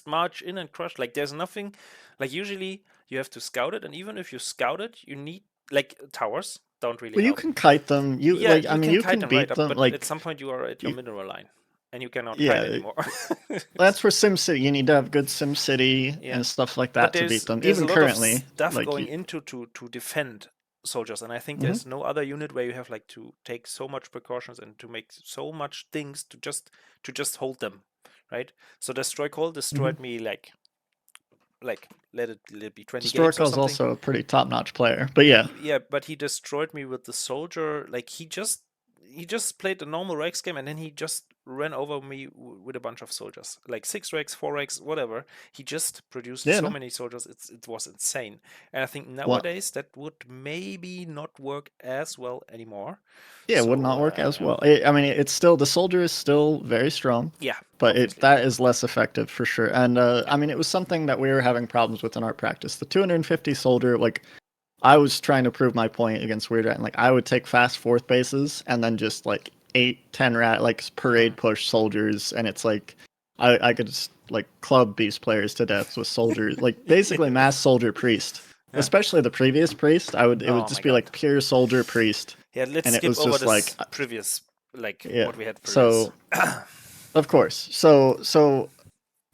march in and crush. Like there's nothing, like usually you have to scout it, and even if you scout it, you need like towers don't really. Well, you can kite them. You can beat them. But like at some point you are at your mineral line, and you cannot kite anymore. That's for SimCity. You need to have good SimCity and stuff like that to beat them. Even currently, stuff going into to defend soldiers, and I think there's no other unit where you have like to take so much precautions and to make so much things to just hold them, right? So Destroy Call destroyed me like let it be 20 Destroy Call's also a pretty top-notch player, but yeah, but he destroyed me with the soldier. Like he just played a normal Rex game, and then he just ran over me with a bunch of soldiers, like 6 Rex, 4 Rex, whatever. He just produced many soldiers. It was insane. And I think nowadays that would maybe not work as well anymore. Yeah, it would not work as well. I mean, it's still, the soldier is still very strong. Yeah, but that is less effective for sure. And I mean, it was something that we were having problems with in our practice. The 250 soldier, like, I was trying to prove my point against Weird Rat, and like I would take fast 4th bases and then just like 8-10 rat like parade push soldiers, and it's like I could just like club beast players to death with soldiers, like basically mass soldier priest. Yeah. Especially the previous priest, it would just be like pure soldier priest. Yeah, let's skip over this previous what we had previous. So of course. So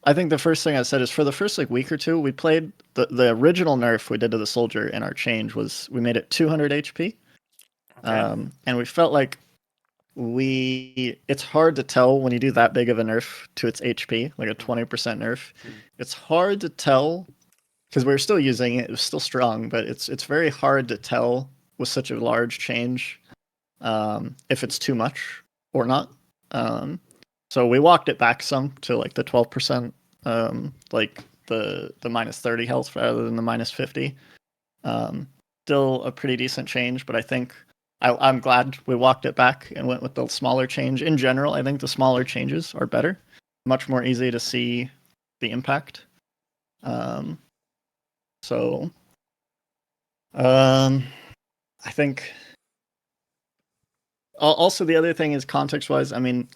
I think the first thing I said is for the first like week or two, we played the original nerf we did to the soldier in our change was we made it 200 HP. Okay. And we felt like it's hard to tell when you do that big of a nerf to its HP, like a 20% nerf. It's hard to tell because we were still using it. It was still strong, but it's very hard to tell with such a large change if it's too much or not. So we walked it back some to like the 12%, like the minus 30 health rather than the minus 50. Still a pretty decent change, but I think I'm glad we walked it back and went with the smaller change. In general, I think the smaller changes are better, much more easy to see the impact. I think also the other thing is context-wise. I mean,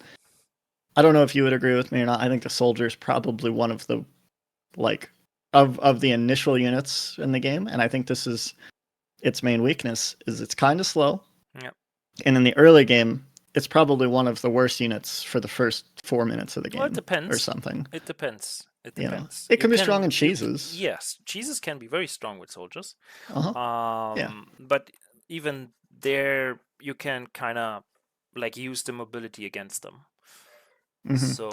I don't know if you would agree with me or not. I think the soldier is probably one of the of the initial units in the game, and I think this is its main weakness. Is it's kind of slow. Yeah. And in the early game, it's probably one of the worst units for the first 4 minutes of the game. Well, it depends. Or something. It depends. It depends. It can be strong in cheeses. Yes, cheeses can be very strong with soldiers. Yeah. But even there, you can kind of like use the mobility against them. So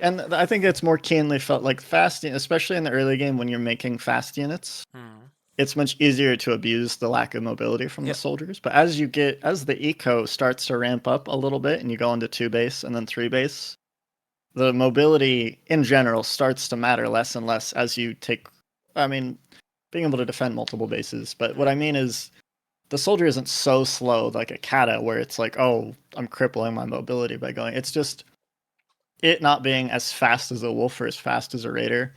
and I think it's more keenly felt like fast, especially in the early game when you're making fast units. It's much easier to abuse the lack of mobility from the soldiers. But as the eco starts to ramp up a little bit and you go into 2 base and then 3 base, the mobility in general starts to matter less and less as you take, I mean, being able to defend multiple bases. But what I mean is the soldier isn't so slow like a kata where it's like, oh, I'm crippling my mobility by going. It's just it not being as fast as a wolf or as fast as a raider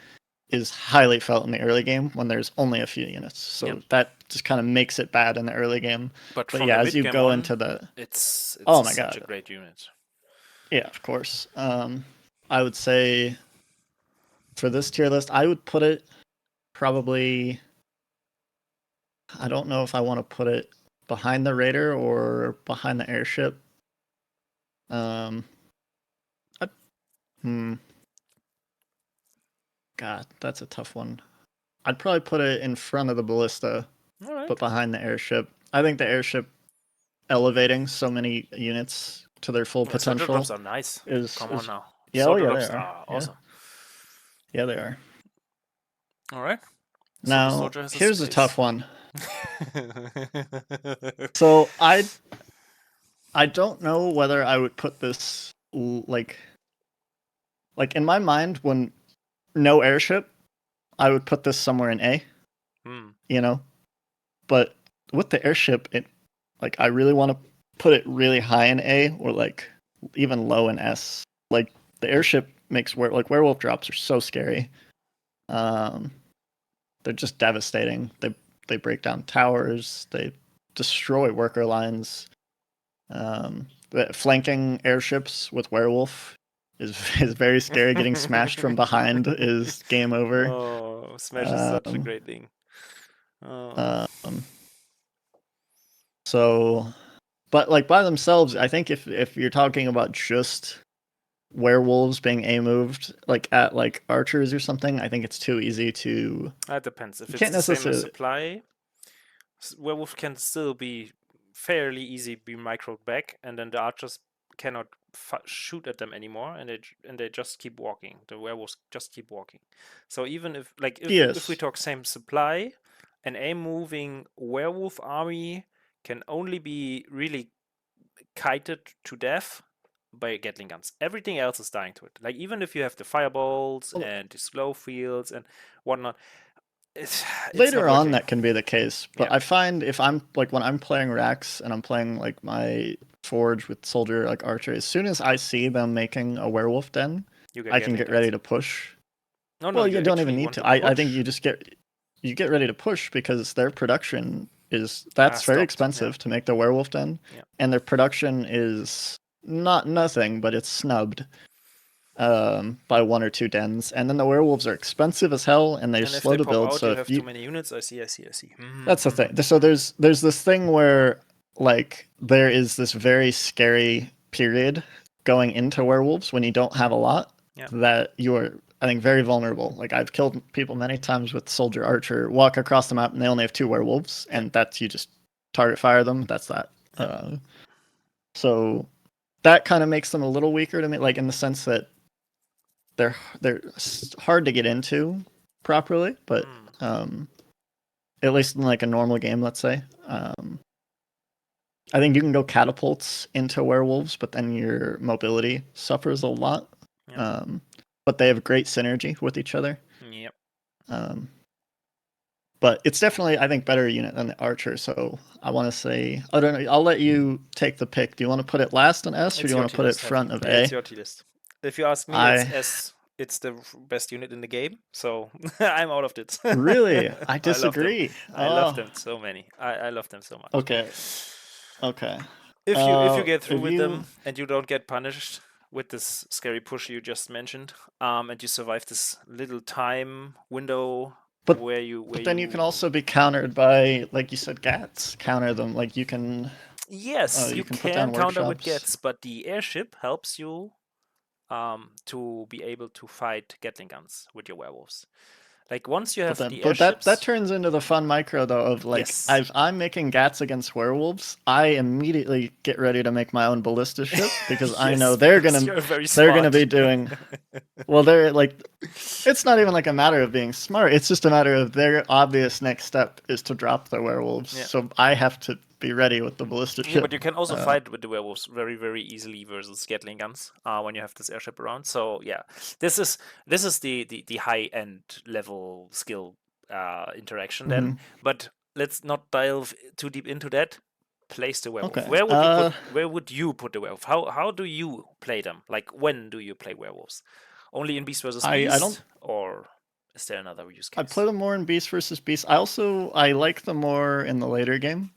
is highly felt in the early game when there's only a few units. So Yep. that just kind of makes it bad in the early game. But But from yeah, the as mid you game go on, into the it's oh my such a god, great unit. yeah, of course. I would say for this tier list, I would put it probably. I don't know if I want to put it behind the raider or behind the airship. I, God, that's a tough one. I'd probably put it in front of the ballista, All right. but behind the airship. I think the airship elevating so many units to their full Soldier potential drops are nice. Come on now. yeah, oh Soldier yeah, they drops are. are awesome. Yeah, they are. All right. So the Now, soldier has here's a space. tough one. So I don't know whether I would put this like in my mind when no airship, I would put this somewhere in A. You know, but with the airship, it like I really want to put it really high in A or like even low in S. Like the airship makes werewolf drops are so scary. They're just devastating. They break down towers. They destroy worker lines. The flanking airships with werewolf is very scary. Getting smashed from behind is game over. Oh, Smash is such a great thing. Oh. So, but like by themselves, I think if you're talking about just werewolves being A moved, like at like archers or something, I think it's too easy to. That depends. If it's Can't the same as necessarily. supply, werewolf can still be fairly easy be microed back, and then the archers cannot shoot at them anymore, and they just keep walking. The werewolves just keep walking. So even if like if we talk same supply, an A moving werewolf army can only be really kited to death by Gatling guns. Everything else is dying to it. Like even if you have the firebolts and the slow fields and whatnot, it's later not on working. that can be the case, but I find if I'm like when I'm playing racks and I'm playing like my forge with soldier like archer, as soon as I see them making a werewolf den, I can get ready to push. No, well, you don't even need to. I think you just get ready to push because their production is that's very expensive to make the werewolf den, and their production is not nothing, but it's snubbed by one or two dens, and then the werewolves are expensive as hell, and they're slow to build. So you have too many units. I see. That's the thing. So there's this thing where like there is this very scary period going into werewolves when you don't have a lot that you're I think very vulnerable. Like I've killed people many times with soldier archer, walk across the map and they only have two werewolves, and that's you just target fire them. That's that. So that kind of makes them a little weaker to me, like in the sense that they're hard to get into properly, but at least in like a normal game, let's say. I think you can go catapults into werewolves, but then your mobility suffers a lot. But they have great synergy with each other. Yep. But it's definitely, I think, better unit than the archer. So I want to say, I don't know. I'll let you take the pick. Do you want to put it last on S, or do you want to put it front of A? It's your T-list. If you ask me, it's S. It's the best unit in the game, so I'm out of it. Really? I disagree. I love them so many. I love them so much. Okay. If you get through with them and you don't get punished with this scary push you just mentioned, and you survive this little time window where you then you can also be countered by, like you said, Gats. Counter them. Like you can. Yes, you can put down counter workshops. with Gats, but the airship helps you to be able to fight Gatling guns with your werewolves. Like once you have the airships, that turns into the fun micro though of like if I'm making Gats against werewolves, I immediately get ready to make my own ballista ship because I know they're gonna be doing well. They're like, it's not even like a matter of being smart. It's just a matter of their obvious next step is to drop the werewolves. So I have to be ready with the ballista ship. Yeah, but you can also fight with the werewolves very, very easily versus Gatling guns when you have this airship around. So yeah, this is the high end level skill interaction then. But let's not dive too deep into that. place the werewolf? Okay. Where would you put the werewolf? How do you play them? Like, when do you play werewolves? Only in Beast versus I don't. Beast, or is there another use I case? play them more in Beast versus Beast. I like them more in the later game.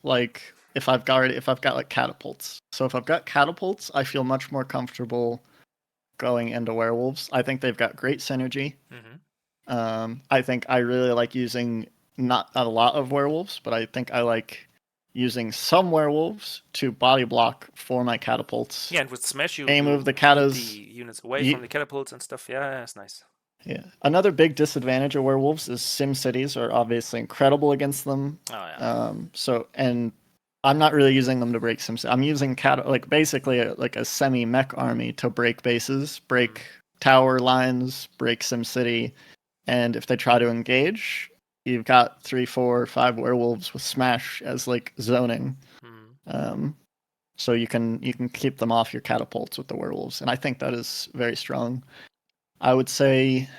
Like if I've got like catapults. So if I've got catapults, I feel much more comfortable going into werewolves. I think they've got great synergy. I think I really like using not a lot of werewolves, but I think I like using some werewolves to body block for my catapults. Yeah, and with Smash, you Move the yeet katas. the units away from the catapults and stuff. Yeah, that's nice. Yeah. Another big disadvantage of werewolves is sim cities are obviously incredible against them. Oh yeah. And I'm not really using them to break sim. I'm using basically like a semi mech army to break bases, break tower lines, break sim city, and if they try to engage, you've got 3, 4, 5 werewolves with smash as like zoning. So you can keep them off your catapults with the werewolves, and I think that is very strong. I would say,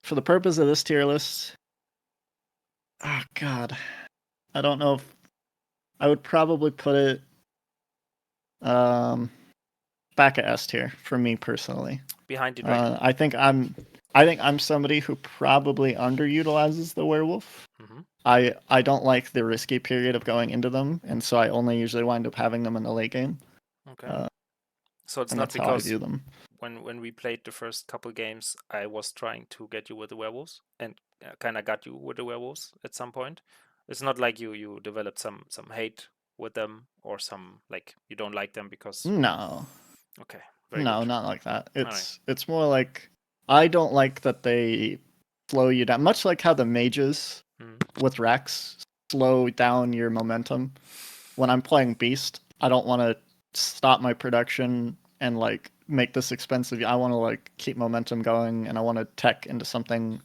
for the purpose of this tier list, oh god, I don't know if I would probably put it back at S tier for me personally. Behind the dragon. I think I'm somebody who probably underutilizes the werewolf. I don't like the risky period of going into them, and so I only usually wind up having them in the late game. Okay. So it's and not that's how I because view them. when we played the first couple games, I was trying to get you with the werewolves, and kind of got you with the werewolves at some point. It's not like you developed some hate with them, or some, like, you don't like them because... No. Okay. Very No, good. not like that. It's more like I don't like that they slow you down. Much like how the mages with Rex slow down your momentum. When I'm playing Beast, I don't want to stop my production and like make this expensive. I want to like keep momentum going, and I want to tech into something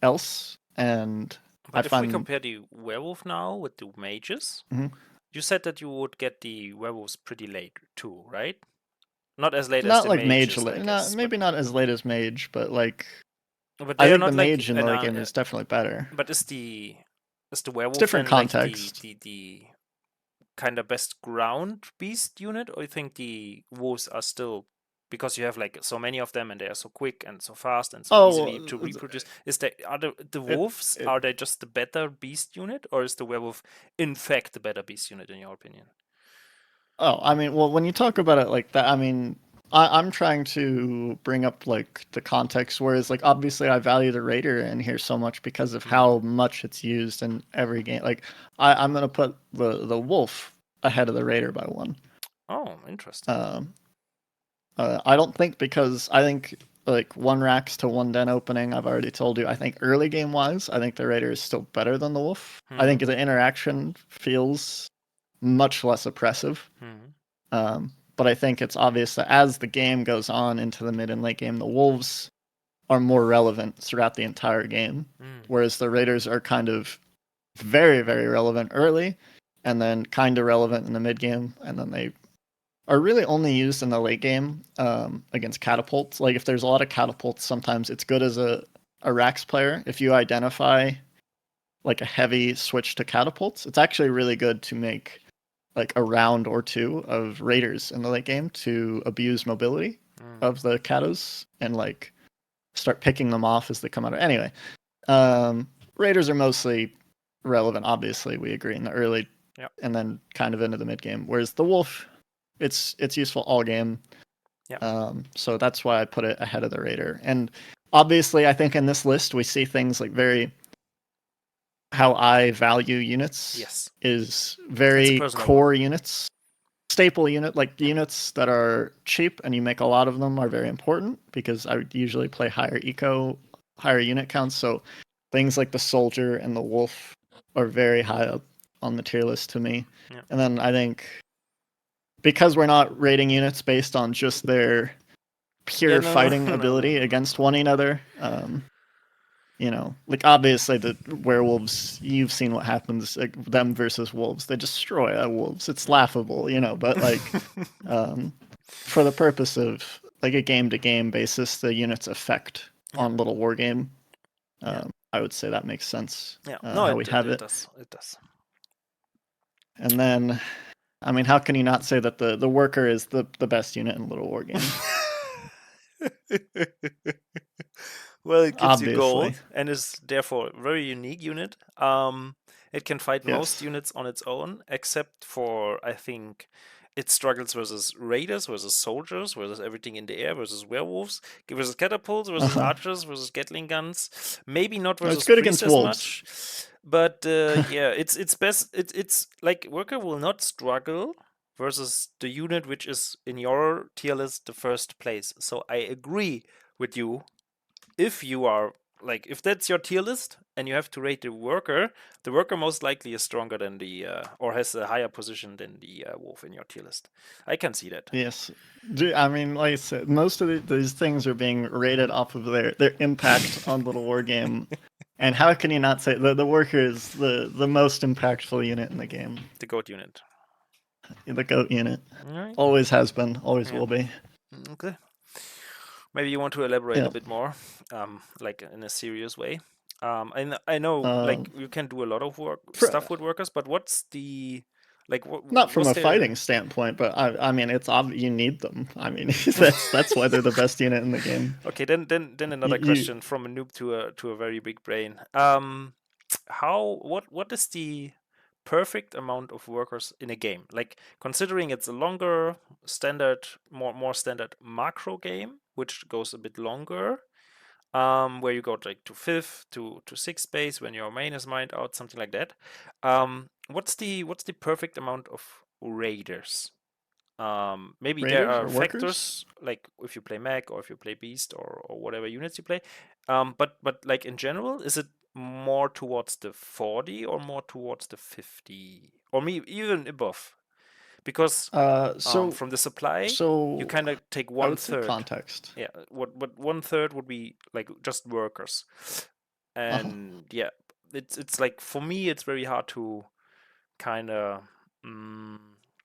else. And But if we compare the werewolf now with the mages, you said that you would get the werewolves pretty late too, right? Not as late as the like mages, mage, I guess. maybe not as late as mage, but like but I they are think not the like mage in the late game is definitely better. But is the werewolf different then like context. the kind of best ground beast unit, or you think the wolves are still, because you have like so many of them and they are so quick and so fast and so easily to reproduce? Are the wolves are they just the better beast unit, or is the werewolf in fact the better beast unit in your opinion? Oh, I mean, well, when you talk about it like that, I mean, I'm trying to bring up like the context, whereas like obviously I value the Raider in here so much because of how much it's used in every game. Like I'm gonna put the Wolf ahead of the Raider by 1. Oh, interesting. I don't think, because I think like 1 racks to 1 den opening, I've already told you, I think early game wise, I think the Raider is still better than the Wolf. I think the interaction feels much less oppressive. But I think it's obvious that as the game goes on into the mid and late game, the Wolves are more relevant throughout the entire game, whereas the Raiders are kind of very, very relevant early, and then kind of relevant in the mid game, and then they are really only used in the late game against catapults. Like if there's a lot of catapults, sometimes it's good as a Rax player. If you identify like a heavy switch to catapults, it's actually really good to make like a round or 2 of Raiders in the late game to abuse mobility of the katas and like start picking them off as they come out. Anyway, Raiders are mostly relevant, obviously, we agree, in the early and then kind of into the mid game. Whereas the Wolf, it's useful all game. So that's why I put it ahead of the Raider. And obviously, I think in this list we see things like how I value units is very core units. Staple unit, like units that are cheap and you make a lot of them, are very important because I would usually play higher unit counts. So things like the soldier and the wolf are very high up on the tier list to me. And then I think because we're not rating units based on just their pure fighting ability against one another, like obviously the werewolves, you've seen what happens, like them versus wolves, they destroy wolves. It's laughable, but like for the purpose of like a game to game basis, the unit's effect on Little War Game, I would say that makes sense. No, how we have it. It does. And then, I mean, how can you not say that the worker is the best unit in Little War Game? Well, it gives you Obviously. gold and is therefore a very unique unit. It can fight most Yes. units on its own, except for, I think, it struggles versus raiders, versus soldiers, versus everything in the air, versus werewolves, versus catapults, versus Uh-huh. archers, versus Gatling guns. Maybe not It's versus good priests against as wolves. much, but yeah, it's best. It's like worker will not struggle versus the unit which is in your tier list the first place. So I agree with you. If you are like, if that's your tier list and you have to rate the worker most likely is stronger than the or has a higher position than the wolf in your tier list. I can see that. Yes. I mean, like I said, most of these things are being rated off of their impact on Little War Game. And how can you not say the worker is the most impactful unit in the game? The goat unit. The GOAT unit. All right. Always has been, always Yeah. will be. Okay. Maybe you want to elaborate Yeah. a bit more, like in a serious way. I know, like Um, you can do a lot of work for, stuff with workers, but what's the like? Not from Was a there? fighting standpoint, but I mean, it's obvious you need them. I mean, that's why they're the best unit in the game. Okay, then another You question from a noob to a very big brain. How what is the perfect amount of workers in a game? Like considering it's a longer standard, more standard macro game, which goes a bit longer, where you go like to fifth to sixth base when your main is mined out, something like that. What's the perfect amount of raiders? Maybe there raiders are or workers? factors like if you play Mech or if you play Beast or whatever units you play. But like in general, is it more towards the 40 or more towards the 50 or me even above? Because Uh, so from the supply, you so kind of take I one would say third. context. Yeah, what one third would be like just workers, Uh-huh. and yeah, it's like for me it's very hard to kind of. Mm,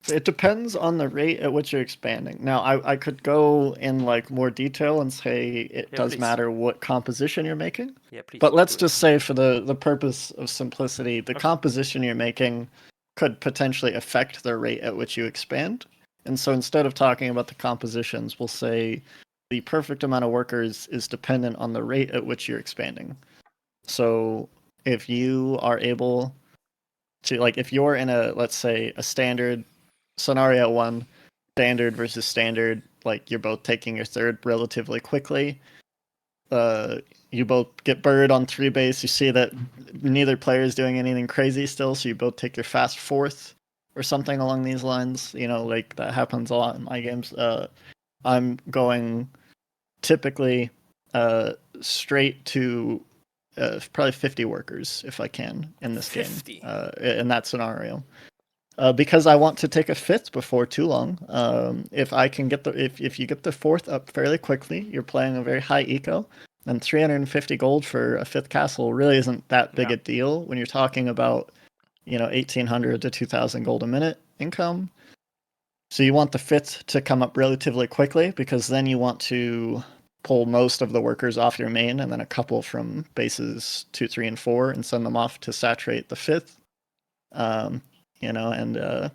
It depends on the rate at which you're expanding. Now, I could go in like more detail and say it yeah, does please. matter what composition you're making. Yeah, please But let's do it. just say for the purpose of simplicity, the Okay. composition you're making could potentially affect the rate at which you expand. And so instead of talking about the compositions, we'll say the perfect amount of workers is dependent on the rate at which you're expanding. So if you are able to, like, if you're in a, let's say, a standard scenario one, standard versus standard, like you're both taking your third relatively quickly. You both get bird on three base. You see that neither player is doing anything crazy still, so you both take your fast fourth or something along these lines. You know, like that happens a lot in my games. I'm going typically straight to probably 50 workers if I can in this game 50. in that scenario. Because I want to take a fifth before too long. If I can get if you get the fourth up fairly quickly, you're playing a very high eco, and 350 gold for a fifth castle really isn't that big Yeah. a deal when you're talking about 1800 to 2000 gold a minute income. So you want the fifth to come up relatively quickly because then you want to pull most of the workers off your main and then a couple from bases 2, 3, and 4 and send them off to saturate the fifth. Um, and that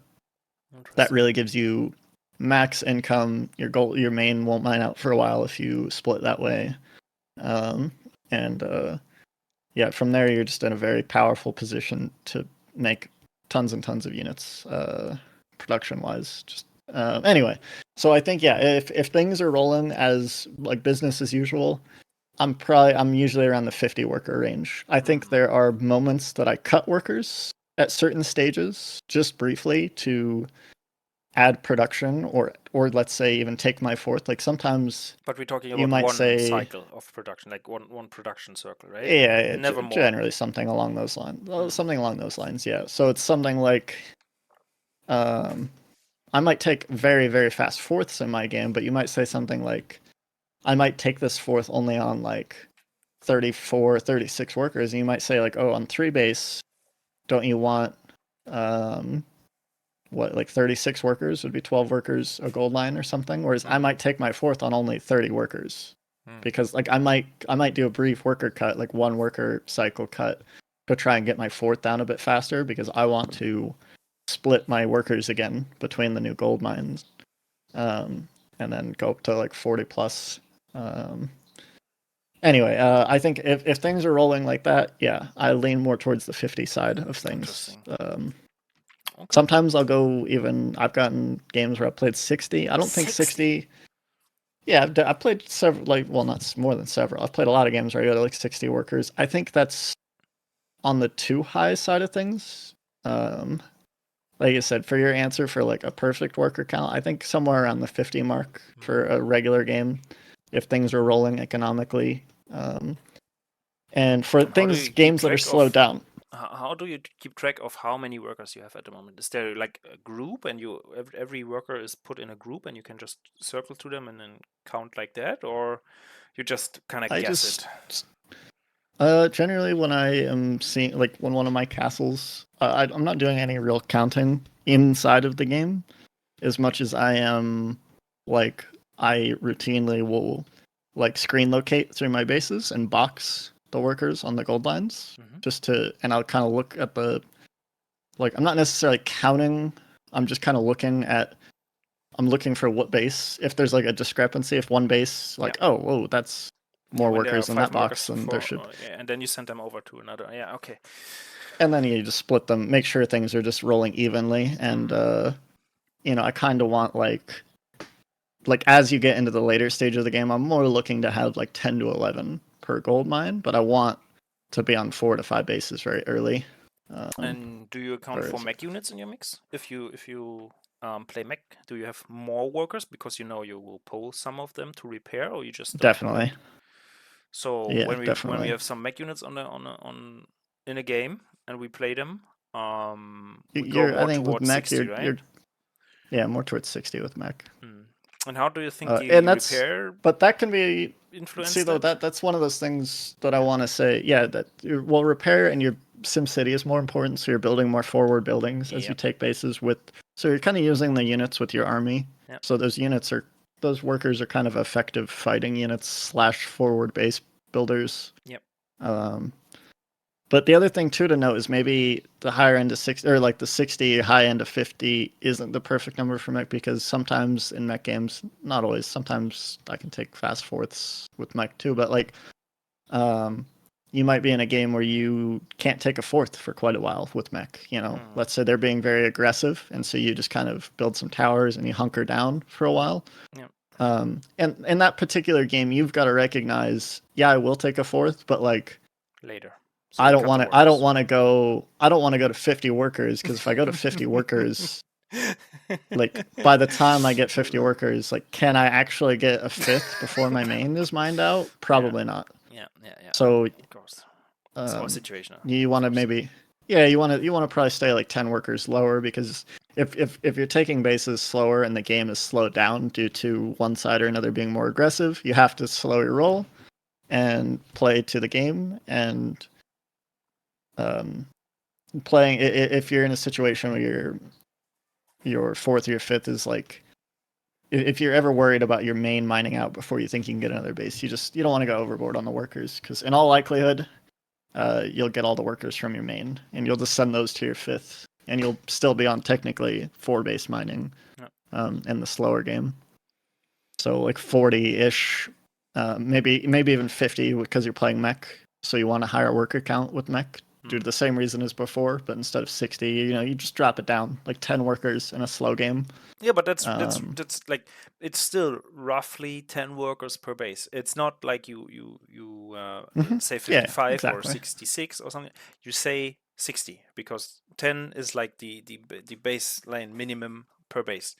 Interesting. really gives you max income. Your main won't mine out for a while if you split that way. Um, and yeah, from there you're just in a very powerful position to make tons and tons of units, production wise. Just anyway, so I think yeah, if things are rolling as like business as usual, I'm usually around the 50 worker range. I think Mm. there are moments that I cut workers at certain stages just briefly to add production or let's say even take my fourth. Like sometimes But we're talking you about might one say cycle of production, like one production circle, right? yeah, Never more. generally something along those lines. Mm. Something along those lines, yeah. So it's something like um I might take very, very fast fourths in my game, but you might say something like I might take this fourth only on like 34, 36 workers, and you might say like, oh, on three base, don't you want um what, like 36 workers would be 12 workers a gold line or something? Whereas I Mm. might take my fourth on only 30 workers. Mm. Because like I might do a brief worker cut, like one worker cycle cut to try and get my fourth down a bit faster because I want to split my workers again between the new gold mines, and then go up to like 40 plus. Anyway, I think if things are rolling like that, yeah, I lean more towards the 50 side of things. Interesting. Okay. Sometimes I'll go even. I've gotten games where I played 60. I don't think 60. Yeah, I've played several, like, well, not more than several. I've played a lot of games where I go to like 60 workers. I think that's on the too high side of things. Like you said, for your answer for like a perfect worker count, I think somewhere around the 50 mark for a regular game, if things are rolling economically. And for games that are slowed down. How do you keep track of how many workers you have at the moment? Is there like a group, and every worker is put in a group, and you can just circle to them and then count like that, or you just kind of guess it? Generally, when I am seeing, like, when one of my castles, I'm not doing any real counting inside of the game, as much as I am, like, I routinely will, like, screen locate through my bases and box the workers on the gold lines, and I'll kind of look at like, I'm not necessarily counting, I'm just kind of I'm looking for what base, if there's like a discrepancy, if one base, like, oh, whoa, that's more workers in that box than there should. And then you send them over to another. Yeah, okay. And then you just split them, make sure things are just rolling evenly. And, I kind of want like as you get into the later stage of the game, I'm more looking to have like 10 to 11 per gold mine, but I want to be on 4 to 5 bases very early. And do you account for mech units in your mix? If you play mech, do you have more workers because you will pull some of them to repair, or you just definitely? So yeah, when we have some mech units in a game and we play them, we go more towards 60, right? More towards 60 with mech. And how do you think the repair? But that can be influence. See, though, that's one of those things that I want to say. Yeah, that repair and your SimCity is more important, so you're building more forward buildings as you take bases with. So you're kind of using the units with your army. Yep. So those workers are kind of effective fighting units / forward base builders. Yep. But the other thing too to note is maybe the higher end of 60, or like the 60, high end of 50 isn't the perfect number for mech, because sometimes in mech games, not always, sometimes I can take fast fourths with mech too, but like you might be in a game where you can't take a fourth for quite a while with mech. Let's say they're being very aggressive, and so you just kind of build some towers and you hunker down for a while. And in that particular game, you've got to recognize, I will take a fourth, but like later. So I don't want to go to 50 workers, because if I go to 50 workers, like by the time I get 50 workers, like, can I actually get a fifth before my main is mined out? Probably not. Yeah. So of course, it's our situation. You want to you want to probably stay like 10 workers lower, because if you're taking bases slower and the game is slowed down due to one side or another being more aggressive, you have to slow your roll and play to the game. And playing, if you're in a situation where your fourth or your fifth is like, if you're ever worried about your main mining out before you think you can get another base, you don't want to go overboard on the workers, because in all likelihood you'll get all the workers from your main, and you'll just send those to your fifth, and you'll still be on technically 4 base mining in the slower game. So like 40-ish, maybe even 50, because you're playing mech, so you want a higher worker count with mech due to the same reason as before, but instead of 60, you just drop it down like 10 workers in a slow game. Yeah, but that's like, it's still roughly 10 workers per base. It's not like you say 55 or 66 or something. You say 60, because 10 is like the baseline minimum per base.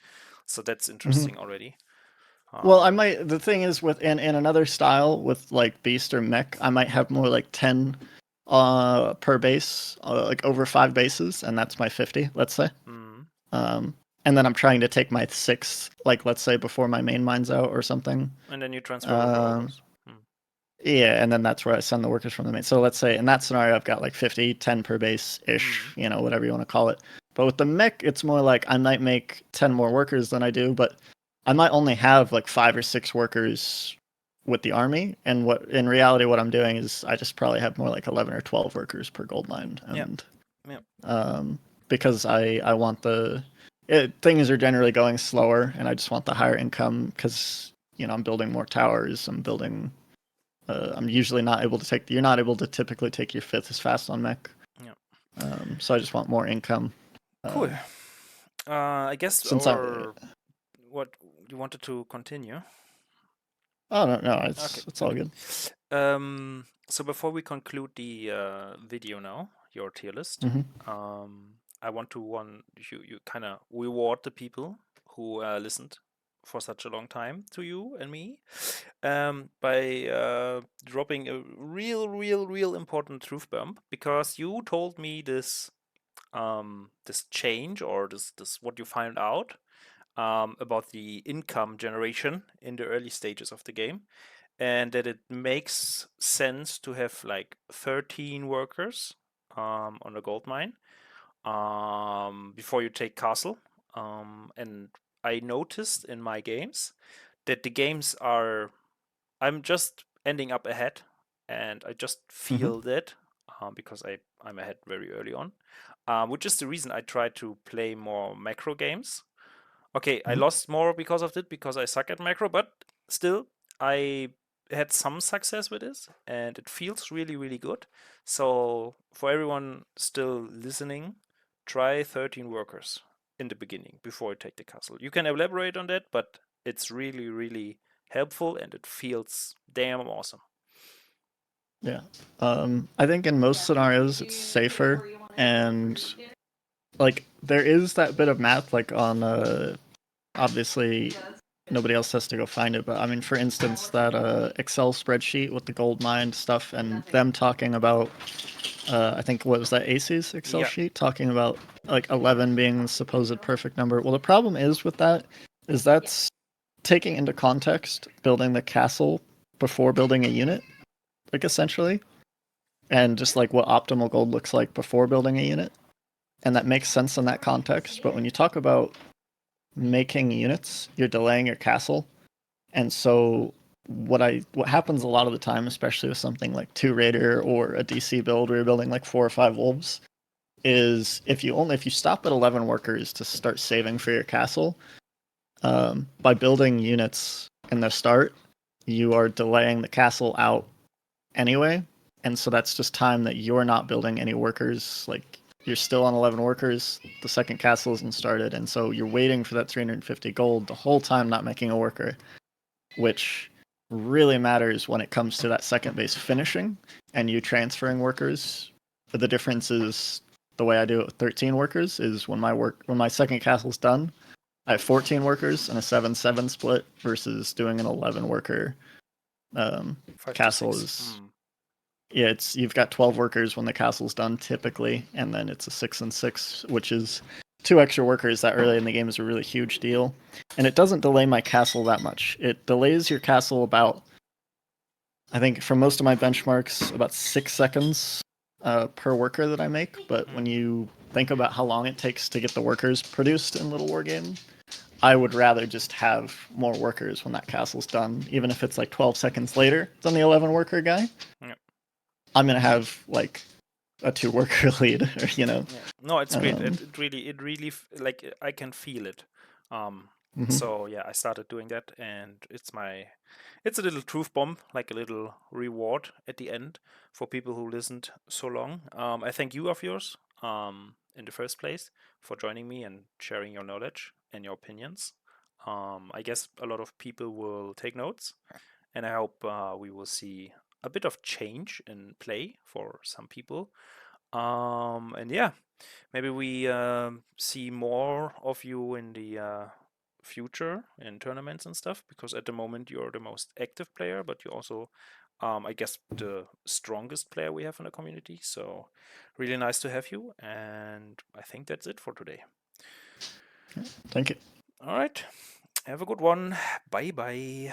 So that's interesting already. Well, the thing is, in another style with like beast or mech, I might have more like 10 per base, like over 5 bases, and that's my 50, let's say. And then I'm trying to take my 6th, like, let's say, before my main mine's out or something. And then you transfer the workers. Yeah, and then that's where I send the workers from the main. So let's say in that scenario, I've got like 50, 10 per base-ish, whatever you want to call it. But with the mech, it's more like I might make 10 more workers than I do, but I might only have like 5 or 6 workers with the army. And in reality, what I'm doing is I just probably have more like 11 or 12 workers per gold mine. And because I want things are generally going slower, and I just want the higher income because I'm building more towers. I'm usually not able to take. You're not able to typically take your fifth as fast on mech. Yeah. So I just want more income. Cool. I guess Since what you wanted to continue. Oh no, Okay. it's all good. So before we conclude the video now, your tier list, I want to you kind of reward the people who listened for such a long time to you and me by dropping a real important truth bomb, because you told me this this change, or this what you found out about the income generation in the early stages of the game, and that it makes sense to have like 13 workers on a gold mine before you take castle. And I noticed in my games that the games are, I'm just ending up ahead, and I just feel that because I'm ahead very early on, which is the reason I try to play more macro games. Okay, I lost more because of it, because I suck at macro, but still, I had some success with this, and it feels really good. So for everyone still listening, try 13 workers in the beginning before you take the castle. You can elaborate on that, but it's really helpful, and it feels damn awesome. Yeah. I think in most scenarios it's safer, and like there is that bit of math, like on obviously nobody else has to go find it, but I mean, for instance, that Excel spreadsheet with the gold mine stuff and them talking about I think, what was that, AC's Excel sheet talking about like 11 being the supposed perfect number. Well, the problem is with that is that's taking into context building the castle before building a unit, like essentially, and just like what optimal gold looks like before building a unit. And that makes sense in that context. But when you talk about making units, you're delaying your castle. And so what happens a lot of the time, especially with something like 2 Raider or a DC build where you're building like 4 or 5 wolves, is if you stop at 11 workers to start saving for your castle, by building units in the start, you are delaying the castle out anyway, and so that's just time that you're not building any workers. Like, you're still on 11 workers, the second castle isn't started, and so you're waiting for that 350 gold the whole time, not making a worker, which really matters when it comes to that second base finishing and you transferring workers. But the difference is, the way I do it with 13 workers is when my second castle's done, I have 14 workers and a 7-7 split, versus doing an 11 worker castle is you've got 12 workers when the castle's done typically, and then it's a 6-6, which is 2 extra workers that early in the game is a really huge deal. And it doesn't delay my castle that much. It delays your castle about, I think for most of my benchmarks, about 6 seconds per worker that I make. But when you think about how long it takes to get the workers produced in Little War Game, I would rather just have more workers when that castle's done, even if it's like 12 seconds later than the 11 worker guy. Yep. I'm gonna have like a 2 worker lead, Yeah. No, it's great. It really like, I can feel it. So yeah, I started doing that, and it's a little truth bomb, like a little reward at the end for people who listened so long. I thank you of yours in the first place for joining me and sharing your knowledge and your opinions. I guess a lot of people will take notes, and I hope we will see a bit of change in play for some people. And yeah, maybe we see more of you in the future in tournaments and stuff, because at the moment you're the most active player, but you're also, I guess, the strongest player we have in the community. So really nice to have you, and I think that's it for today. Thank you. All right, have a good one. Bye bye.